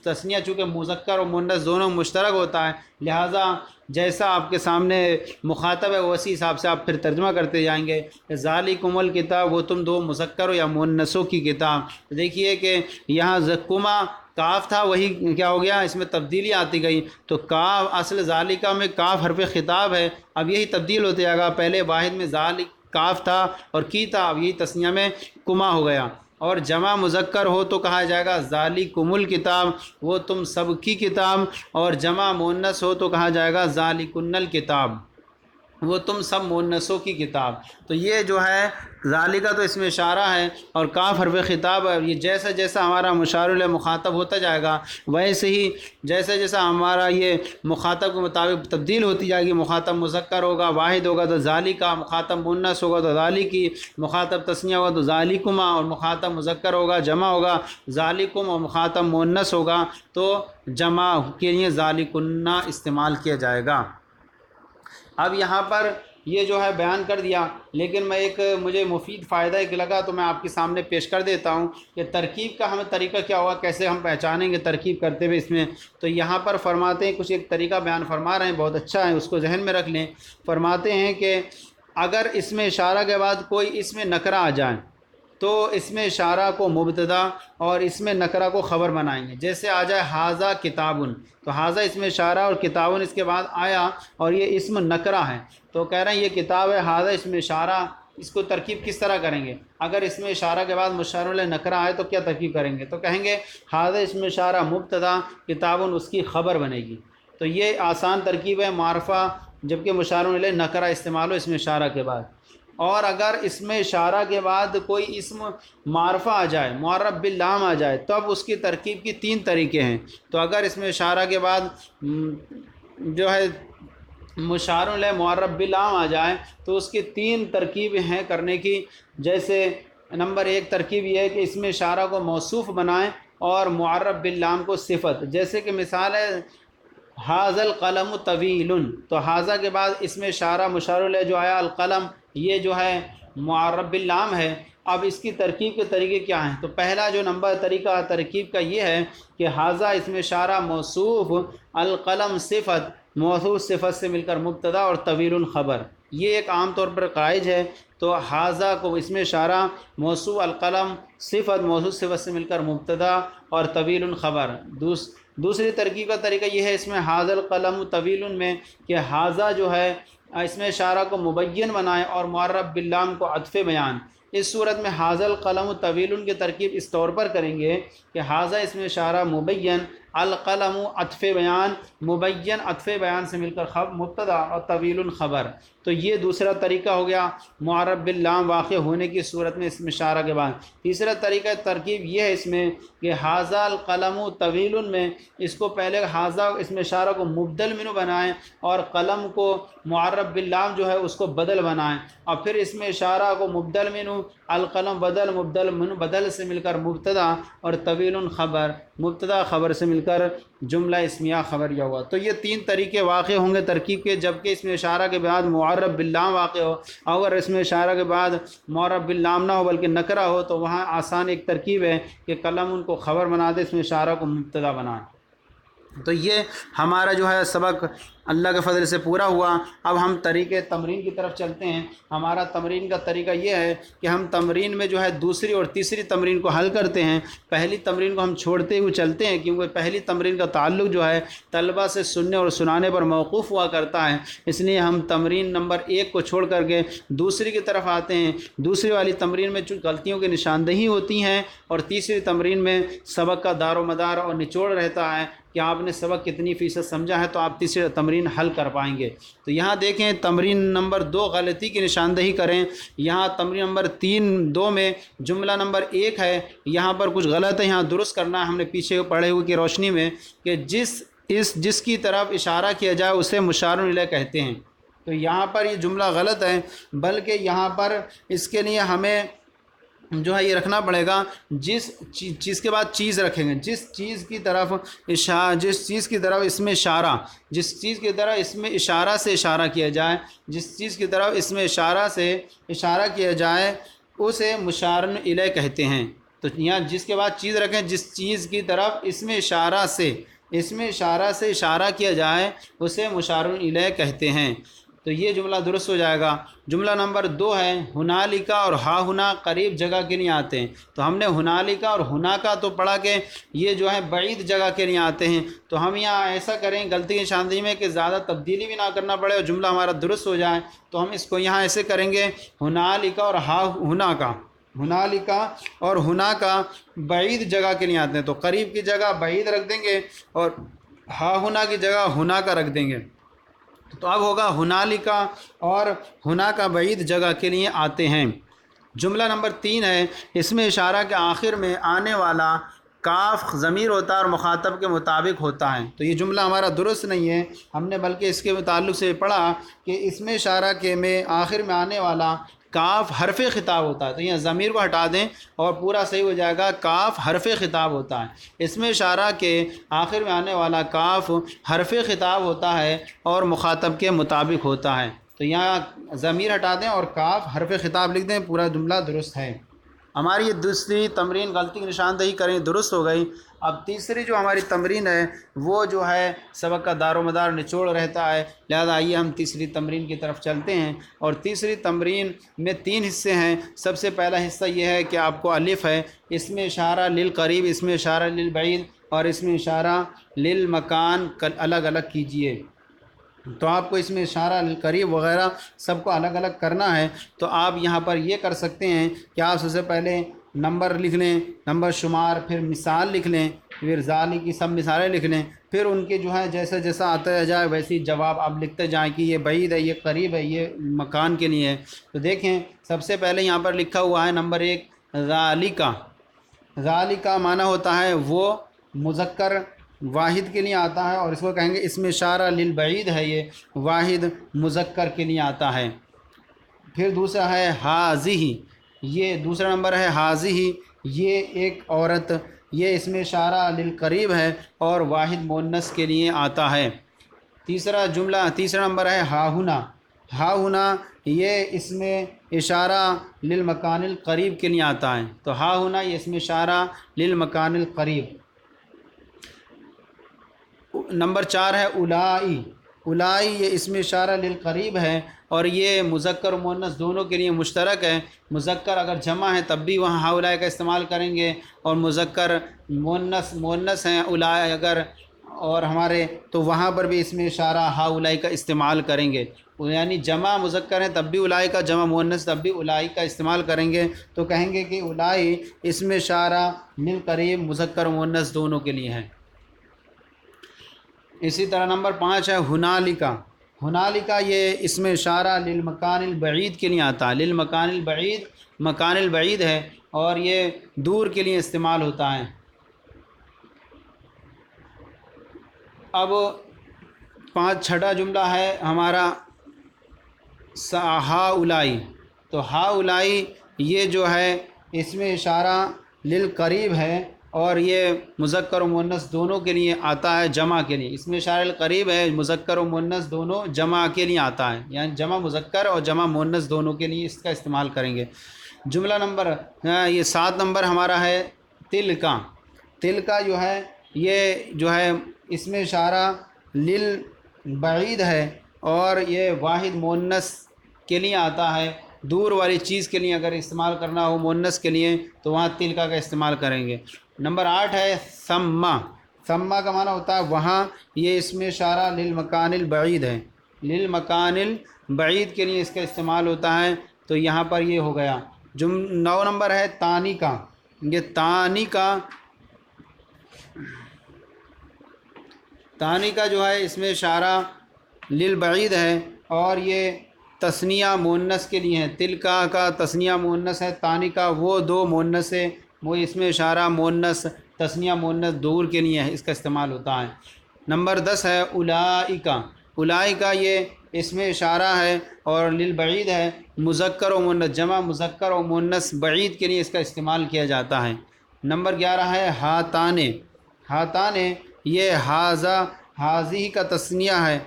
تثنیہ چونکہ مذکر و مؤنث دونوں مشترک ہوتا ہے، لہٰذا جیسا آپ کے سامنے مخاطب ہے اسی حساب سے آپ پھر ترجمہ کرتے جائیں گے۔ ذالکم الکتاب، وہ تم دو مذکر ہو یا مؤنثوں کی کتاب۔ دیکھیے کہ یہاں زکما کاف تھا، وہی کیا ہو گیا، اس میں تبدیلی آتی گئی، تو کاف اصل ذالکہ میں کاف حرف خطاب ہے، اب یہی تبدیل ہوتے جائے گا، پہلے واحد میں ذالک کاف تھا اور کی تھا، اب یہی تثنیہ میں کما ہو گیا۔ اور جمع مذکر ہو تو کہا جائے گا ذالکم الکتاب، وہ تم سب کی کتاب، اور جمع مؤنث ہو تو کہا جائے گا ذالکن الکتاب، وہ تم سب مؤنثوں کی کتاب۔ تو یہ جو ہے ذالکہ تو اس میں اشارہ ہے اور کاف حرف خطاب ہے، یہ جیسا جیسا ہمارا مشار الیہ مخاطب ہوتا جائے گا ویسے ہی جیسا جیسا ہمارا یہ مخاطب کے مطابق تبدیل ہوتی جائے گی، مخاطب مذکر ہوگا واحد ہوگا تو ذالکہ، مخاطب مؤنث ہوگا تو ذالکی، مخاطب تثنیہ ہوگا تو ذالکما، اور مخاطب مذکر ہوگا جمع ہوگا ذالکم، اور مخاطب مؤنث ہوگا تو جمع کے لیے ذالکن استعمال کیا جائے گا۔ اب یہاں پر یہ جو ہے بیان کر دیا، لیکن میں مجھے مفید فائدہ ایک لگا تو میں آپ کے سامنے پیش کر دیتا ہوں کہ ترکیب کا ہمیں طریقہ کیا ہوگا، کیسے ہم پہچانیں گے ترکیب کرتے ہوئے اس میں۔ تو یہاں پر فرماتے ہیں، کچھ ایک طریقہ بیان فرما رہے ہیں، بہت اچھا ہے، اس کو ذہن میں رکھ لیں۔ فرماتے ہیں کہ اگر اس میں اشارہ کے بعد کوئی اس میں نکرہ آ جائے تو اس میں اشارہ کو مبتدا اور اس میں نکرہ کو خبر بنائیں گے۔ جیسے آ جائے ھذا کتابن، تو ھذا اس میں اشارہ اور کتابن اس کے بعد آیا اور یہ اسم نکرہ ہے، تو کہہ رہے ہیں یہ کتاب ہے، ھذا اس میں اشارہ، اس کو ترکیب کس طرح کریں گے؟ اگر اس میں اشارہ کے بعد مشار الیہ نکرہ آئے تو کیا ترکیب کریں گے؟ تو کہیں گے ھذا اس میں اشارہ مبتدا، کتابن اس کی خبر بنے گی۔ تو یہ آسان ترکیب ہے معرفہ جبکہ مشار الیہ نکرہ استعمال ہو اس میں اشارہ کے بعد۔ اور اگر اس میں اشارہ کے بعد کوئی اسم معرفہ آ جائے، معرف باللام آ جائے، تو اب اس کی ترکیب کی 3 طریقے ہیں۔ تو اگر اس میں اشارہ کے بعد جو ہے مشار الیہ معرف باللام آ جائے تو اس کی 3 ترکیب ہیں کرنے کی۔ جیسے نمبر 1 ترکیب یہ ہے کہ اس میں اشارہ کو موصوف بنائیں اور معرف باللام کو صفت، جیسے کہ مثال ہے ھذا القلم طویل، تو ھذا کے بعد اس میں اشارہ مشار الیہ جو آیا القلم، یہ جو ہے معرف باللام ہے۔ اب اس کی ترکیب کے طریقے کیا ہیں؟ تو پہلا جو نمبر طریقہ ترکیب کا یہ ہے کہ ھذا اس میں اشارہ موصوف، القلم صفت، موصوف صفت سے مل کر مبتدا اور طویل خبر، یہ ایک عام طور پر قائد ہے۔ تو ھذا کو اس میں اشارہ موصوف، القلم صفت، موصوف صفت سے مل کر مبتدا اور طویل خبر۔ دوسری ترکیب کا طریقہ یہ ہے اس میں ھذا القلم طویل میں کہ ھذا جو ہے اس میں اشارہ کو مبین بنائیں اور معرف باللام کو عطف بیان۔ اس صورت میں ھذا القلم طویل کی ترکیب اس طور پر کریں گے کہ ھذا اس میں اشارہ مبین، القلم عطف بیان، مبین عطف بیان سے مل کر مبتدا اور طویل خبر۔ تو یہ دوسرا طریقہ ہو گیا معرف باللام واقع ہونے کی صورت میں اس میں اشارہ کے بعد۔ تیسرا طریقہ ترکیب یہ ہے اس میں کہ ھذا القلم طویل میں اس کو پہلے ھذا اس میں اشارہ کو مبدل منہ بنائیں اور قلم کو معرف باللام جو ہے اس کو بدل بنائیں، اور پھر اس میں اشارہ کو مبدل منہ، القلم بدل، مبدل منہ بدل سے مل کر مبتدا اور طویل خبر، مبتدا خبر سے مل کر جملہ اسمیہ خبریہ ہوا۔ تو یہ 3 طریقے واقع ہوں گے ترکیب کے، جبکہ اس میں اشارہ کے بعد معرف باللام واقع ہو، اگر اس میں اشارہ کے بعد معرف باللام نہ ہو بلکہ نکرہ ہو تو وہاں آسان ایک ترکیب ہے کہ قلم ان کو خبر بنا دے، اس میں اشارہ کو مبتدا بنائیں۔ تو یہ ہمارا جو ہے سبق اللہ کے فضل سے پورا ہوا۔ اب ہم طریقے تمرین کی طرف چلتے ہیں۔ ہمارا تمرین کا طریقہ یہ ہے کہ ہم تمرین میں جو ہے دوسری اور تیسری تمرین کو حل کرتے ہیں، پہلی تمرین کو ہم چھوڑتے ہوئے چلتے ہیں، کیونکہ پہلی تمرین کا تعلق جو ہے طلبہ سے سننے اور سنانے پر موقوف ہوا کرتا ہے، اس لیے ہم تمرین نمبر 1 کو چھوڑ کر کے دوسری کی طرف آتے ہیں۔ دوسری والی تمرین میں چونکہ غلطیوں کی نشاندہی ہوتی ہیں، اور تیسری تمرین میں سبق کا دار و مدار اور نچوڑ رہتا ہے کہ آپ نے سبق کتنی فیصد سمجھا ہے، تو آپ تیسری تمرین حل کر پائیں گے۔ تو یہاں دیکھیں تمرین نمبر 2 غلطی کی نشاندہی کریں۔ یہاں تمرین نمبر 2 میں جملہ نمبر 1 ہے، یہاں پر کچھ غلط ہے، یہاں درست کرنا ہے ہم نے پیچھے پڑھے ہوئے کی روشنی میں، کہ جس کی طرف اشارہ کیا جائے اسے مشار الیہ کہتے ہیں۔ تو یہاں پر یہ جملہ غلط ہے، بلکہ یہاں پر اس کے لیے ہمیں جو ہے یہ رکھنا پڑے گا، جس چیز کے بعد چیز رکھیں گے، جس چیز کی طرف اس میں اشارہ، جس چیز کی طرف اس میں اشارہ سے اشارہ کیا جائے، جس چیز کی طرف اس میں اشارہ سے اشارہ کیا جائے اسے مشار الیہ کہتے ہیں۔ تو یہاں جس کے بعد چیز رکھیں، جس چیز کی طرف اس میں اشارہ سے اشارہ کیا جائے اسے مشار الیہ کہتے ہیں۔ تو یہ جملہ درست ہو جائے گا۔ جملہ نمبر 2 ہے ہنالکا اور ہا ہنا قریب جگہ کے لیے آتے ہیں۔ تو ہم نے ہنالکا اور ہناکا تو پڑھا کہ یہ جو ہے بعید جگہ کے لیے آتے ہیں، تو ہم یہاں ایسا کریں غلطی کی نشاندہی میں کہ زیادہ تبدیلی بھی نہ کرنا پڑے اور جملہ ہمارا درست ہو جائے، تو ہم اس کو یہاں ایسے کریں گے ہنالکا اور ہا ہناکا، ہنالکا اور ہناکا بعید جگہ کے لیے آتے ہیں، تو قریب کی جگہ بعید رکھ دیں گے اور ہا ہنا کی جگہ ہناکا رکھ دیں گے۔ تو اب ہوگا ہنالکا اور ہناکا بعید جگہ کے لیے آتے ہیں۔ جملہ نمبر 3 ہے، اس میں اشارہ کے آخر میں آنے والا کاف ضمیر ہوتا ہے اور مخاطب کے مطابق ہوتا ہے۔ تو یہ جملہ ہمارا درست نہیں ہے، ہم نے بلکہ اس کے متعلق سے پڑھا کہ اس میں اشارہ کے میں آخر میں آنے والا کاف حرف خطاب ہوتا ہے، تو یہاں ضمیر کو ہٹا دیں اور پورا صحیح ہو جائے گا، کاف حرف خطاب ہوتا ہے۔ اس میں اشارہ کے آخر میں آنے والا کاف حرف خطاب ہوتا ہے اور مخاطب کے مطابق ہوتا ہے، تو یہاں ضمیر ہٹا دیں اور کاف حرف خطاب لکھ دیں، پورا جملہ درست ہے۔ ہماری یہ دوسری تمرین غلطی کی نشاندہی کریں، درست ہو گئی۔ اب تیسری جو ہماری تمرین ہے وہ جو ہے سبق کا دار و مدار نچوڑ رہتا ہے، لہذا آئیے ہم تیسری تمرین کی طرف چلتے ہیں۔ اور تیسری تمرین میں 3 حصے ہیں۔ سب سے پہلا حصہ یہ ہے کہ آپ کو الف ہے، اس میں اشارہ للقریب، اس میں اشارہ للبعید اور اس میں اشارہ للمکان الگ الگ کیجئے۔ تو آپ کو اس میں اشارہ قریب وغیرہ سب کو الگ الگ کرنا ہے، تو آپ یہاں پر یہ کر سکتے ہیں کہ آپ سب سے پہلے نمبر لکھ لیں، نمبر شمار، پھر مثال لکھ لیں، پھر ذالی کی سب مثالیں لکھ لیں، پھر ان کے جو ہے جیسا جیسا آتا جائے ویسی جواب آپ لکھتے جائیں کہ یہ بعید ہے، یہ قریب ہے، یہ مکان کے لیے ہے۔ تو دیکھیں سب سے پہلے یہاں پر لکھا ہوا ہے نمبر 1 ذالکا۔ ذالکا معنی ہوتا ہے وہ، مذکر واحد کے لیے آتا ہے، اور اس کو کہیں گے اس میں اشارہ للبعید ہے، یہ واحد مذکر کے لیے آتا ہے۔ پھر دوسرا ہے حاذہ، یہ دوسرا نمبر ہے حاذہ، یہ ایک عورت، یہ اس میں اشارہ للقریب ہے اور واحد مؤنث کے لیے آتا ہے۔ تیسرا نمبر ہے ہا ہنا، ہا ہنا یہ اس میں اشارہ للمکان القریب کے لیے آتا ہے، تو ہا ہنا یہ اس میں اشارہ للمکان القریب۔ نمبر 4 ہے الائی، الائی یہ اس میں اشارہ للقریب ہے اور یہ مذکر و مؤنث دونوں کے لیے مشترک ہے۔ مذکر اگر جمع ہے تب بھی وہاں ہا الائی کا استعمال کریں گے، اور مذکر مؤنث ہیں الائی اگر اور ہمارے، تو وہاں پر بھی اس میں اشارہ ہا الائی کا استعمال کریں گے، یعنی جمع مذکر ہے تب بھی الائی کا، جمع مؤنث تب بھی الائی کا استعمال کریں گے، تو کہیں گے کہ الائی اس میں اشارہ للقریب مذکر و مؤنث دونوں کے لیے ہے۔ اسی طرح نمبر 5 ہے ہنالکا، ہنالکا یہ اس میں اشارہ للمکان البعید کے لیے آتا ہے، للمکان البعید، مکان البعید ہے اور یہ دور کے لیے استعمال ہوتا ہے۔ اب چھٹا جملہ ہے ہمارا ہا الائی، تو ہا الائی یہ جو ہے اس میں اشارہ للقریب ہے اور یہ مذکر و مؤنث دونوں کے لیے آتا ہے، جمع کے لیے، اس میں اشارہ للقریب ہے، مذکر و مؤنث دونوں جمع کے لیے آتا ہے، یعنی جمع مذکر اور جمع مؤنث دونوں کے لیے اس کا استعمال کریں گے۔ جملہ نمبر یہ 7 نمبر ہمارا ہے تلکا، تلکا جو ہے یہ جو ہے اس میں اشارہ بعید ہے اور یہ واحد مؤنث کے لیے آتا ہے، دور والی چیز کے لیے اگر استعمال کرنا ہو مؤنث کے لیے تو وہاں تلکا کا استعمال کریں گے۔ نمبر 8 ہے ثما۔ ثما کا معنی ہوتا ہے وہاں، یہ اسم اشارہ للمکان البعید ہے، للمکان البعید کے لیے اس کا استعمال ہوتا ہے، تو یہاں پر یہ ہو گیا۔ 9 نمبر ہے تانی کا۔ یہ تانی کا جو ہے اس میں اشارہ للبعید ہے اور یہ تثنیہ مؤنث کے لیے ہے۔ تلکا کا تثنیہ مؤنث ہے، تانی کا وہ دو مؤنث ہے، وہ اس میں اشارہ مؤنث تثنیہ مؤنث دور کے لیے ہے، اس کا استعمال ہوتا ہے۔ نمبر 10 ہے اولئک۔ اولئک یہ اس میں اشارہ ہے اور للبعید ہے، مذکر و مؤنث، جمع مذکر و مؤنث بعید کے لیے اس کا استعمال کیا جاتا ہے۔ نمبر 11 ہے ہاتان۔ ہاتان یہ ہاذا ہاذی کا تثنیہ ہے،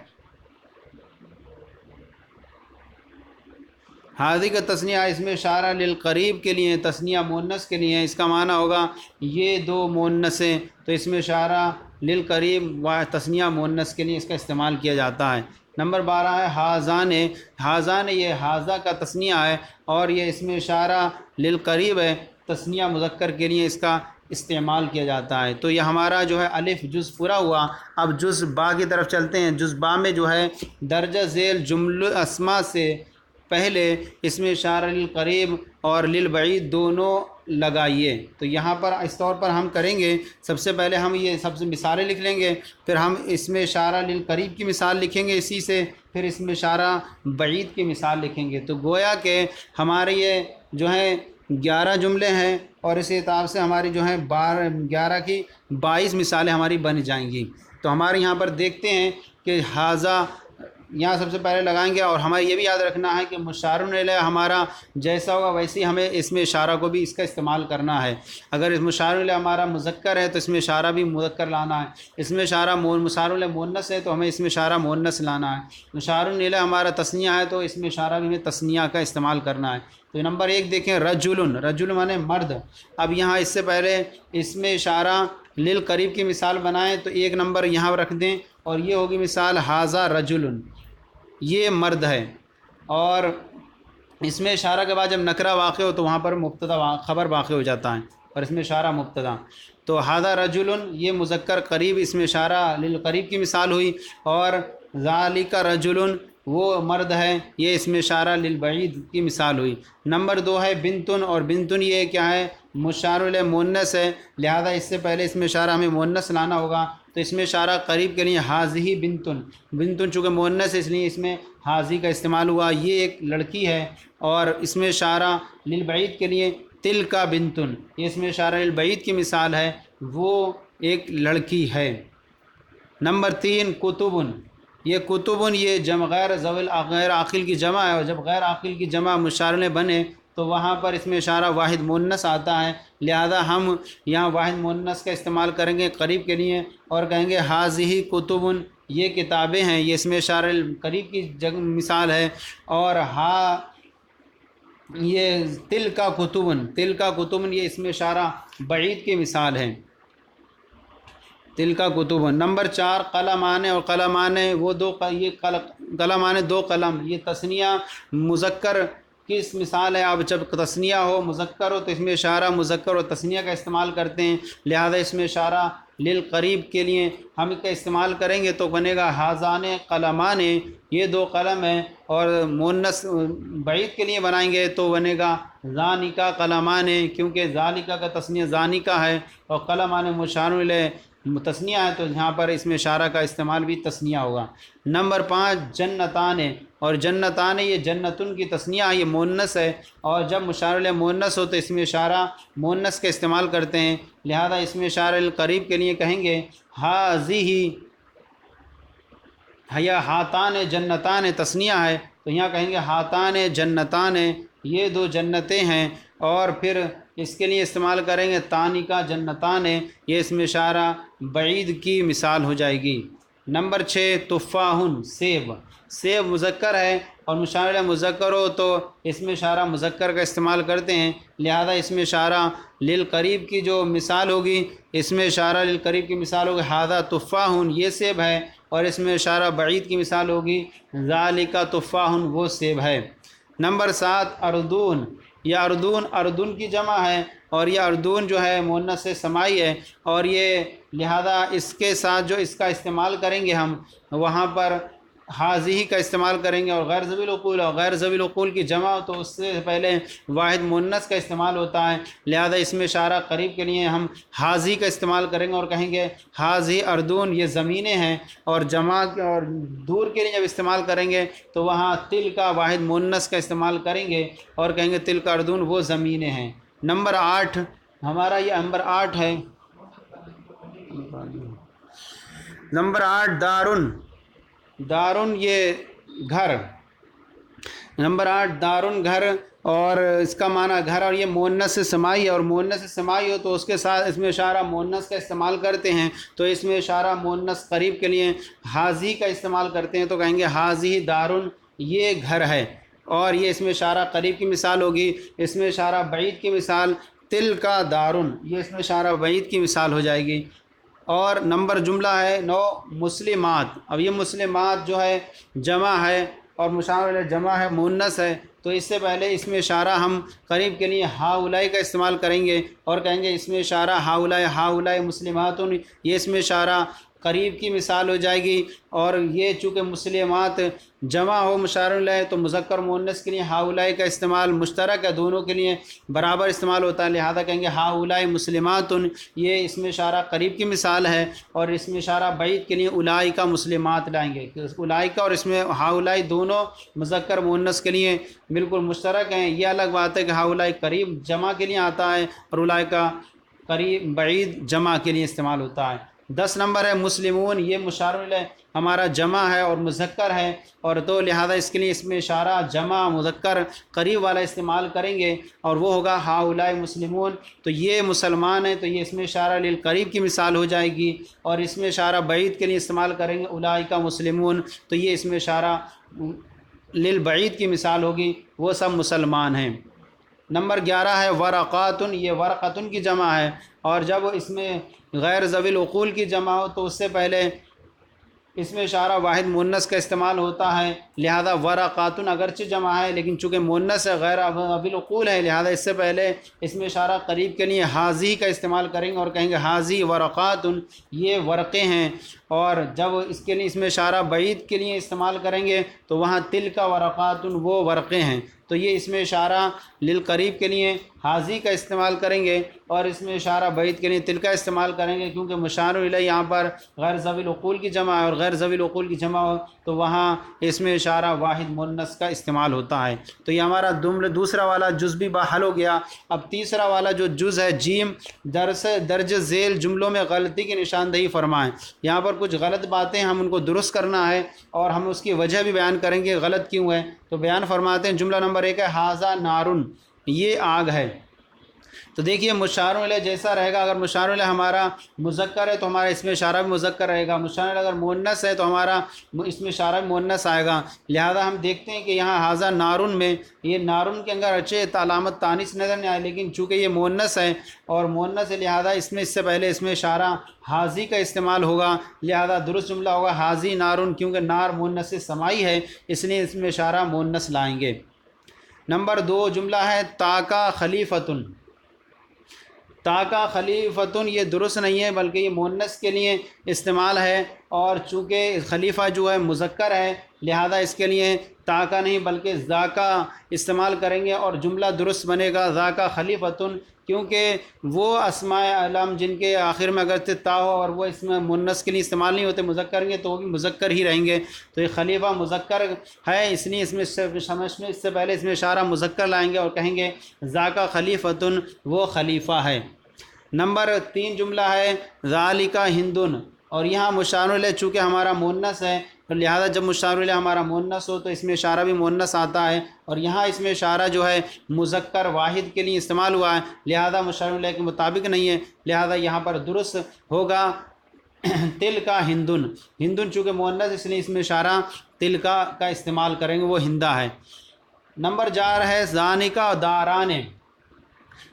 ہاذی کا تثنیہ اس میں اشارہ للقریب کے لیے، تثنیہ مؤنث کے لیے، اس کا معنی ہوگا یہ دو مؤنثیں، تو اس میں اشارہ للقریب و تثنیہ مؤنث کے لیے اس کا استعمال کیا جاتا ہے۔ نمبر 12 ہے ہاذان۔ ہاذان یہ ہاذا کا تثنیہ ہے اور یہ اس میں اشارہ للقریب ہے، تثنیہ مذکر کے لیے اس کا استعمال کیا جاتا ہے۔ تو یہ ہمارا جو ہے الف جز پورا ہوا۔ اب جز با کی طرف چلتے ہیں۔ جز با میں جو ہے درجہ ذیل جملہ اسما سے پہلے اس میں اشارہ للقریب اور للبعید دونوں لگائیے۔ تو یہاں پر اس طور پر ہم کریں گے، سب سے پہلے ہم یہ سب سے مثالیں لکھ لیں گے، پھر ہم اس میں اشارہ للقریب کی مثال لکھیں گے اسی سے، پھر اس میں اشارہ بعید کی مثال لکھیں گے۔ تو گویا کہ ہمارے یہ جو ہے 11 جملے ہیں اور اس اعتبار سے ہماری جو ہیں 11 کی 22 مثالیں ہماری بن جائیں گی۔ تو ہمارے یہاں پر دیکھتے ہیں کہ ھذا یہاں سب سے پہلے لگائیں گے، اور ہمیں یہ بھی یاد رکھنا ہے کہ مشار الیہ ہمارا جیسا ہوگا ویسے ہی ہمیں اس میں اشارہ کو بھی اس کا استعمال کرنا ہے۔ اگر اس مشار الیہ ہمارا مذکر ہے تو اس میں اشارہ بھی مذکر لانا ہے، اس میں اشارہ مشار الیہ مؤنث ہے تو ہمیں اس میں اشارہ مؤنث لانا ہے، مشار الیہ ہمارا تثنیہ ہے تو اس میں اشارہ بھی ہمیں تثنیہ کا استعمال کرنا ہے۔ تو نمبر 1 دیکھیں رجل، رجل مانے مرد۔ اب یہاں اس سے پہلے اس میں اشارہ للقریب کی مثال بنائیں تو 1 نمبر یہاں رکھ دیں اور یہ ہوگی مثال ھذا رجل، یہ مرد ہے، اور اس میں اشارہ کے بعد جب نکرہ واقع ہو تو وہاں پر مبتدا خبر واقع ہو جاتا ہے اور اس میں اشارہ مبتدا۔ تو ھذا رجل یہ مذکر قریب، اس میں اشارہ للقریب کی مثال ہوئی، اور ذالک رجل وہ مرد ہے، یہ اس میں اشارہ للبعید کی مثال ہوئی۔ نمبر 2 ہے بنتن، اور بنتن یہ کیا ہے؟ مشار الیہ مؤنث ہے، لہذا اس سے پہلے اس میں اشارہ ہمیں مؤنث لانا ہوگا، تو اس میں اشارہ قریب کے لیے ھذہ بنتن، بنتن چونکہ مؤنث ہے اس لیے اس میں ھذہ کا استعمال ہوا، یہ ایک لڑکی ہے، اور اس میں اشارہ للبعید کے لیے تلک بنتن، یہ اس میں اشارہ للبعید کی مثال ہے، وہ ایک لڑکی ہے۔ نمبر 3 کتبن، یہ کتبن یہ جمع غیر عاقل کی جمع ہے، اور جب غیر عاقل کی جمع مشار الیہ بنے تو وہاں پر اس میں اشارہ واحد مؤنث آتا ہے، لہذا ہم یہاں واحد مؤنث کا استعمال کریں گے قریب کے لیے اور کہیں گے ھذہ کتبن، یہ کتابیں ہیں، یہ اس میں اشارہ قریب کی مثال ہے، اور یہ تلک کتبن، تلک کتبن یہ اس میں اشارہ بعید کی مثال ہے، تلک کتبن۔ نمبر 4 قلمان، اور قلمان وہ دو، یہ قلمان 2 قلم، یہ تثنیہ مذکر کس مثال ہے؟ اب جب تثنیہ ہو مذکر ہو تو اس میں اشارہ مذکر و تثنیہ کا استعمال کرتے ہیں، لہذا اس میں اشارہ للقریب کے لیے ہم اس کا استعمال کریں گے تو بنے گا ھذان قلمان، یہ 2 قلم ہیں، اور مؤنث بعید کے لیے بنائیں گے تو بنے گا ذالک قلمان، کیونکہ ذالک کا تثنیہ ذالک ہے اور قلمان مشار الیہ تثنیہ ہے تو یہاں پر اس میں اشارہ کا استعمال بھی تثنیہ ہوگا۔ نمبر 5 جنتان، اور جنتان یہ جنتن کی تثنیہ ہے، یہ مؤنث ہے، اور جب مشار الیہ مؤنث ہو تو اس میں اشارہ مؤنث کا استعمال کرتے ہیں، لہذا اس میں اشارہ القریب کے لیے کہیں گے ھذہ، یا ہاتان جنتان تثنیہ ہے تو یہاں کہیں گے ہاتان جنتان، یہ 2 جنتیں ہیں، اور پھر اس کے لیے استعمال کریں گے تانی کا جنتان، یہ اس میں اشارہ بعید کی مثال ہو جائے گی۔ نمبر 6 تفاحن، سیب، سیب مذکر ہے اور مشار الیہ مذکر ہو تو اس میں اشارہ مذکر کا استعمال کرتے ہیں، لہذا اس میں اشارہ للقریب کی جو مثال ہوگی، اس میں اشارہ للقریب کی مثال ہوگی ھذا تفاحن، یہ سیب ہے، اور اس میں اشارہ بعید کی مثال ہوگی ذالک تفاح، وہ سیب ہے۔ نمبر 7 اردون، یہ اردون کی جمع ہے، اور یہ اردون جو ہے مؤنث سمائی ہے، اور یہ لہذا اس کے ساتھ جو اس کا استعمال کریں گے ہم وہاں پر حاضی کا استعمال کریں گے، اور غیر ذوی العقول، اور غیر ذوی العقول کی جمع تو اس سے پہلے واحد مؤنث کا استعمال ہوتا ہے، لہذا اس میں اشارہ قریب کے لیے ہم حاضی کا استعمال کریں گے اور کہیں گے حاضی اردون، یہ زمینیں ہیں، اور جمع اور دور کے لیے جب استعمال کریں گے تو وہاں تل کا واحد مؤنث کا استعمال کریں گے اور کہیں گے تل کا اردون، وہ زمینیں ہیں۔ نمبر 8 ہمارا یہ نمبر 8 ہے، نمبر 8 دارن یہ گھر، نمبر 8 دارن گھر، اور اس کا معنی گھر، اور یہ مؤنث سمائی، اور مؤنث سمائی ہو تو اس کے ساتھ اس میں اشارہ مؤنث کا استعمال کرتے ہیں، تو اس میں اشارہ مؤنث قریب کے لیے حاضی کا استعمال کرتے ہیں، تو کہیں گے حاضی دارن، یہ گھر ہے، اور یہ اس میں اشارہ قریب کی مثال ہوگی۔ اس میں اشارہ بعید کی مثال تل کا دارن، یہ اس میں اشارہ بعید کی مثال ہو جائے گی۔ اور نمبر جملہ ہے 9 مسلمات، اب یہ مسلمات جو ہے جمع ہے اور مشار علیہ جمع ہے، مؤنث ہے، تو اس سے پہلے اس میں اشارہ ہم قریب کے لیے ہاؤلائی کا استعمال کریں گے اور کہیں گے اس میں اشارہ ہاؤلائی مسلمات، یہ اس میں اشارہ قریب کی مثال ہو جائے گی۔ اور یہ چونکہ مسلمات جمع ہو مشار علیہ تو مذکر مؤنث کے لیے ہاؤلائی کا استعمال مشترک ہے، دونوں کے لیے برابر استعمال ہوتا ہے، لہذا کہیں گے ہاؤلائی مسلمات، یہ اس میں اشارہ قریب کی مثال ہے، اور اس میں اشارہ بعید کے لیے اولئک مسلمات لائیں گے، اولئک اور اس میں ہاؤلائی دونوں مذکر مؤنث کے لیے بالکل مشترک ہیں۔ یہ الگ بات ہے کہ ہاؤلائی قریب جمع کے لیے آتا ہے اور اولئک قریب بعید جمع کے لیے استعمال ہوتا ہے۔ 10 نمبر ہے مسلمون، یہ مشار علیہ ہمارا جمع ہے اور مذکر ہے، اور تو لہذا اس کے لیے اس میں اشارہ جمع مذکر قریب والا استعمال کریں گے، اور وہ ہوگا ہاؤلائی مسلمون، تو یہ مسلمان ہیں، تو یہ اس میں اشارہ للقریب کی مثال ہو جائے گی، اور اس میں اشارہ بعید کے لیے استعمال کریں گے اولئک مسلمون، تو یہ اس میں اشارہ للبعید کی مثال ہوگی، وہ سب مسلمان ہیں۔ نمبر 11 ہے ورقاتن، یہ ورقتن کی جمع ہے، اور جب اس میں غیر ذوی العقول کی جمع ہو تو اس سے پہلے اس میں اشارہ واحد مؤنث کا استعمال ہوتا ہے، لہذا ورقاتن اگرچہ جمع ہے لیکن چونکہ مؤنث ہے غیر ذوی العقول ہے، لہذا اس سے پہلے اس میں اشارہ قریب کے لیے حاضی کا استعمال کریں گے اور کہیں گے حاضی ورقاتن، یہ ورقے ہیں، اور جب اس کے لیے اس میں اشارہ بعید کے لیے استعمال کریں گے تو وہاں تل کا ورقاتن، وہ ورقے ہیں، تو یہ اس میں اشارہ للقریب کے لیے حاضی کا استعمال کریں گے اور اس میں اشارہ بعید کے لیے تل کا استعمال کریں گے، کیونکہ مشار الیہ یہاں پر غیر ذوی العقول کی جمع ہے، اور غیر ذوی العقول کی جمع ہو تو وہاں اس میں اشارہ واحد مؤنث کا استعمال ہوتا ہے۔ تو یہ ہمارا دوسرا والا جز بھی حل ہو گیا۔ اب تیسرا والا جو جز ہے جیم، درج ذیل جملوں میں غلطی کی نشاندہی فرمائیں۔ یہاں پر کچھ غلط باتیں ہم ان کو درست کرنا ہے اور ہم اس کی وجہ بھی بیان کریں گے غلط کیوں ہے، تو بیان فرماتے ہیں۔ جملہ نمبر 1 ہے ھذا نارن، یہ آگ ہے، تو دیکھیے مشار علیہ جیسا رہے گا، اگر مشار علیہ ہمارا مذکر ہے تو ہمارا اس میں اشارہ بھی مذکر رہے گا، مشار علیہ اگر مؤنث ہے تو ہمارا اس میں اشارہ بھی مؤنث آئے گا، لہذا ہم دیکھتے ہیں کہ یہاں ھذا نارن میں یہ نارن کے اندر اچھے علامت تانیث نظر نہیں آئے، لیکن چونکہ یہ مؤنث ہے اور مؤنث ہے لہذا اس میں اس سے پہلے اس میں اشارہ حاضی کا استعمال ہوگا، لہذا درست جملہ ہوگا حاضی نارن، کیونکہ نار مؤنث سمائی ہے اس لیے اس میں اشارہ مؤنث لائیں گے۔ نمبر 2 جملہ ہے تاکا خلیفتن، تاکا خلیفتن، یہ درست نہیں ہے بلکہ یہ مؤنث کے لیے استعمال ہے، اور چونکہ خلیفہ جو ہے مذکر ہے لہذا اس کے لیے تاکا نہیں بلکہ ذاکا استعمال کریں گے، اور جملہ درست بنے گا ذاکا خلیفتن، کیونکہ وہ اسماء علم جن کے آخر میں اگر تا ہو اور وہ اس میں مؤنث کے لیے استعمال نہیں ہوتے مذکر کے، تو وہ بھی مذکر ہی رہیں گے، تو یہ خلیفہ مذکر ہے اس لیے اس میں اس سے پہلے اس میں اشارہ مذکر لائیں گے اور کہیں گے ذاکا خلیفتن، وہ خلیفہ ہے۔ نمبر 3 جملہ ہے ذالک ہندن، اور یہاں مشار علیہ چونکہ ہمارا مؤنث ہے تو لہذا جب مشار علیہ ہمارا مؤنث ہو تو اس میں اشارہ بھی مؤنث آتا ہے، اور یہاں اس میں اشارہ جو ہے مذکر واحد کے لیے استعمال ہوا ہے لہذا مشار علیہ کے مطابق نہیں ہے، لہذا یہاں پر درست ہوگا تل کا ہندن، ہندن چونکہ مؤنث اس لیے اس میں اشارہ تل کا استعمال کریں گے، وہ ہندہ ہے۔ نمبر 4 ہے ذانکا دارانے،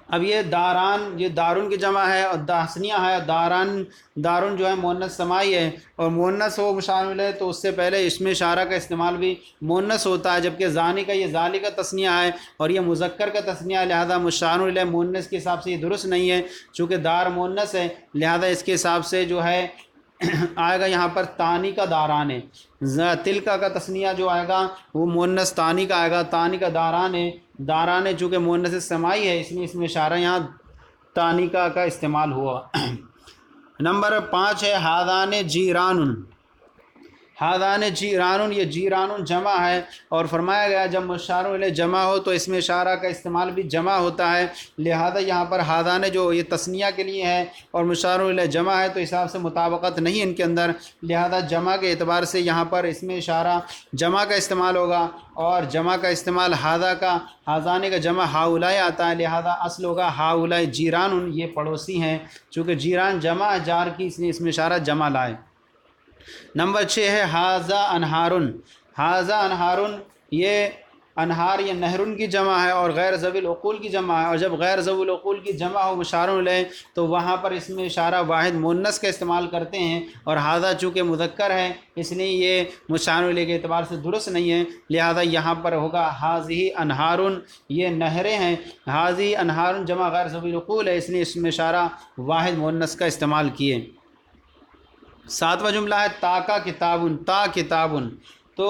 اب یہ داران، یہ دارن کی جمع ہے، اور تثنیہ ہے داران، دارن جو ہے مؤنث سماعی ہے، اور مؤنث ہو مشار ہے تو اس سے پہلے اسم اشارہ کا استعمال بھی مؤنث ہوتا ہے، جبکہ زانی کا یہ ذالی کا تثنیہ ہے اور یہ مذکر کا تثنیہ ہے، لہذا مشار الیہ مؤنث کے حساب سے یہ درست نہیں ہے، چونکہ دار مؤنث ہے، لہذا اس کے حساب سے جو ہے آئے گا یہاں پر تانی کا داران ہے، تلکا کا تثنیہ جو آئے گا وہ مؤنث تانی کا آئے گا، تانی کا داران ہے، داران ہے چونکہ مؤنث سماعی ہے، اس لیے اس میں اشارہ یہاں تانی کا استعمال ہوا۔ نمبر 5 ہے ہادان جیران، ہادان جیران، یہ جیران جمع ہے، اور فرمایا گیا جب مشار الیہ جمع ہو تو اس میں اشارہ کا استعمال بھی جمع ہوتا ہے، لہذا یہاں پر ہادان جو یہ تثنیہ کے لیے ہے اور مشار الیہ جمع ہے تو حساب سے مطابقت نہیں ان کے اندر، لہذا جمع کے اعتبار سے یہاں پر اس میں اشارہ جمع کا استعمال ہوگا، اور جمع کا استعمال ہاذا کا، ہازانے کا جمع ہاؤلائے آتا ہے، لہذا اصل ہوگا ہاؤلائے جیران، یہ پڑوسی ہیں، چونکہ جیران جمع ہے جار کی، اس لیے اس میں اشارہ جمع لائے۔ نمبر 6 ہے ہاذا انہارن، ہاذا انہارن، یہ انہار یہ نہرن کی جمع ہے اور غیر ذوی العقول کی جمع ہے، اور جب غیر ذوی العقول کی جمع ہو مشار الیہ تو وہاں پر اس میں اشارہ واحد مؤنث کا استعمال کرتے ہیں، اور ہاذا چونکہ مذکر ہے اس لیے یہ مشار الیہ کے اعتبار سے درست نہیں ہے، لہذا یہاں پر ہوگا ہاذہ انہارن، یہ نہریں ہیں، ہاذہ انہارن جمع غیر ذوی العقول ہے، اس لیے اس میں اشارہ واحد مؤنث کا استعمال کیے۔ 7واں جملہ ہے تا کا کتابن، تا کتابن، تو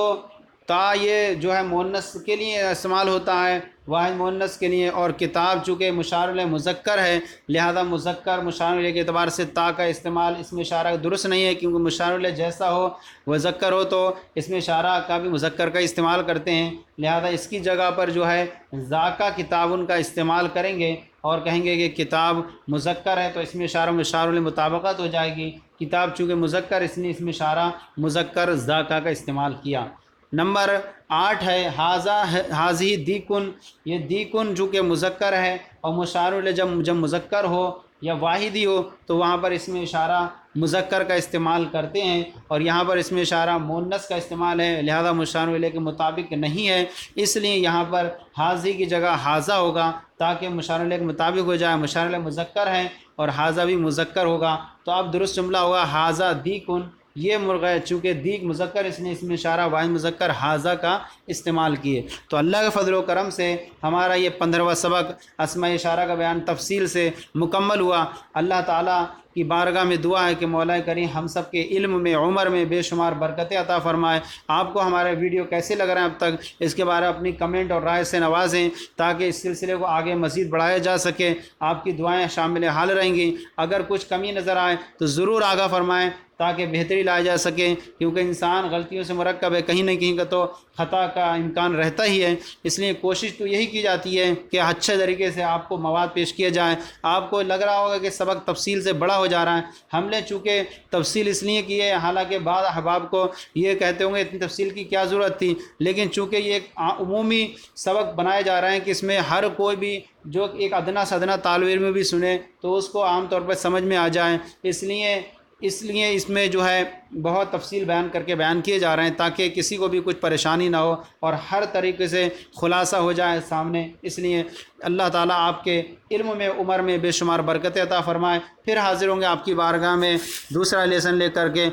تا یہ جو ہے مؤنث کے لیے استعمال ہوتا ہے، واحد مؤنث کے لیے، اور کتاب چونکہ مشار الیہ مذکر ہے لہذا مذکر مشار الیہ کے اعتبار سے تا کا استعمال اس میں اشارہ درست نہیں ہے، کیونکہ مشار الیہ جیسا ہو مذکر ہو تو اس میں اشارہ کا بھی مذکر کا استعمال کرتے ہیں، لہذا اس کی جگہ پر جو ہے ذاکا کتابن کا استعمال کریں گے اور کہیں گے کہ کتاب مذکر ہے تو اس میں اشارہ مشار الیہ مطابقت ہو جائے گی، کتاب چونکہ مذکر اس نے اس میں اشارہ مذکر ذاکا کا استعمال کیا۔ نمبر 8 ہے حاذہ دیکن، یہ دیکن چونکہ مذکر ہے اور مشار الیہ جب مذکر ہو یا واحدی ہو تو وہاں پر اس میں اشارہ مذکر کا استعمال کرتے ہیں، اور یہاں پر اس میں اشارہ مؤنث کا استعمال ہے، لہذا مشار الیہ کے مطابق نہیں ہے، اس لیے یہاں پر حاذی کی جگہ حاذا ہوگا تاکہ مشار الیہ کے مطابق ہو جائے، مشار الیہ مذکر ہے اور حاذا بھی مذکر ہوگا، تو اب درست جملہ ہوگا حاذا دیکن، یہ مرغ ہے چونکہ دیک مذکر اس نے اس میں اشارہ واحد مذکر حاذا کا استعمال کیے۔ تو اللہ کے فضل و کرم سے ہمارا یہ 15واں سبق اسماء اشارہ کا بیان تفصیل سے مکمل ہوا۔ اللہ تعالیٰ کی بارگاہ میں دعا ہے کہ مولا کریم ہم سب کے علم میں عمر میں بے شمار برکتیں عطا فرمائے۔ آپ کو ہمارے ویڈیو کیسے لگ رہے ہیں اب تک اس کے بارے میں اپنی کمنٹ اور رائے سے نوازیں تاکہ اس سلسلے کو آگے مزید بڑھایا جا سکے، آپ کی دعائیں شامل حال رہیں گی، اگر کچھ کمی نظر آئے تو ضرور آگاہ فرمائیں تاکہ بہتری لائی جا سکے، کیونکہ انسان غلطیوں سے مرکب ہے، کہیں نہ کہیں کا تو خطا کا امکان رہتا ہی ہے، اس لیے کوشش تو یہی کی جاتی ہے کہ اچھے طریقے سے آپ کو مواد پیش کیا جائے۔ آپ کو لگ رہا ہوگا کہ سبق تفصیل سے بڑا ہو جا رہا ہے، ہم نے چونکہ تفصیل اس لیے کی ہے، حالانکہ بعض احباب کو یہ کہتے ہوں گے اتنی تفصیل کی کیا ضرورت تھی، لیکن چونکہ یہ ایک عمومی سبق بنائے جا رہے ہیں کہ اس میں ہر کوئی بھی جو ایک ادنا سے ادنا طالب علم بھی سنے تو اس کو عام طور پر سمجھ میں آ جائے، اس لیے اس میں جو ہے بہت تفصیل بیان کر کے بیان کیے جا رہے ہیں تاکہ کسی کو بھی کچھ پریشانی نہ ہو اور ہر طریقے سے خلاصہ ہو جائے سامنے، اس لیے اللہ تعالیٰ آپ کے علم میں عمر میں بے شمار برکت عطا فرمائے۔ پھر حاضر ہوں گے آپ کی بارگاہ میں دوسرا لیسن لے کر کے۔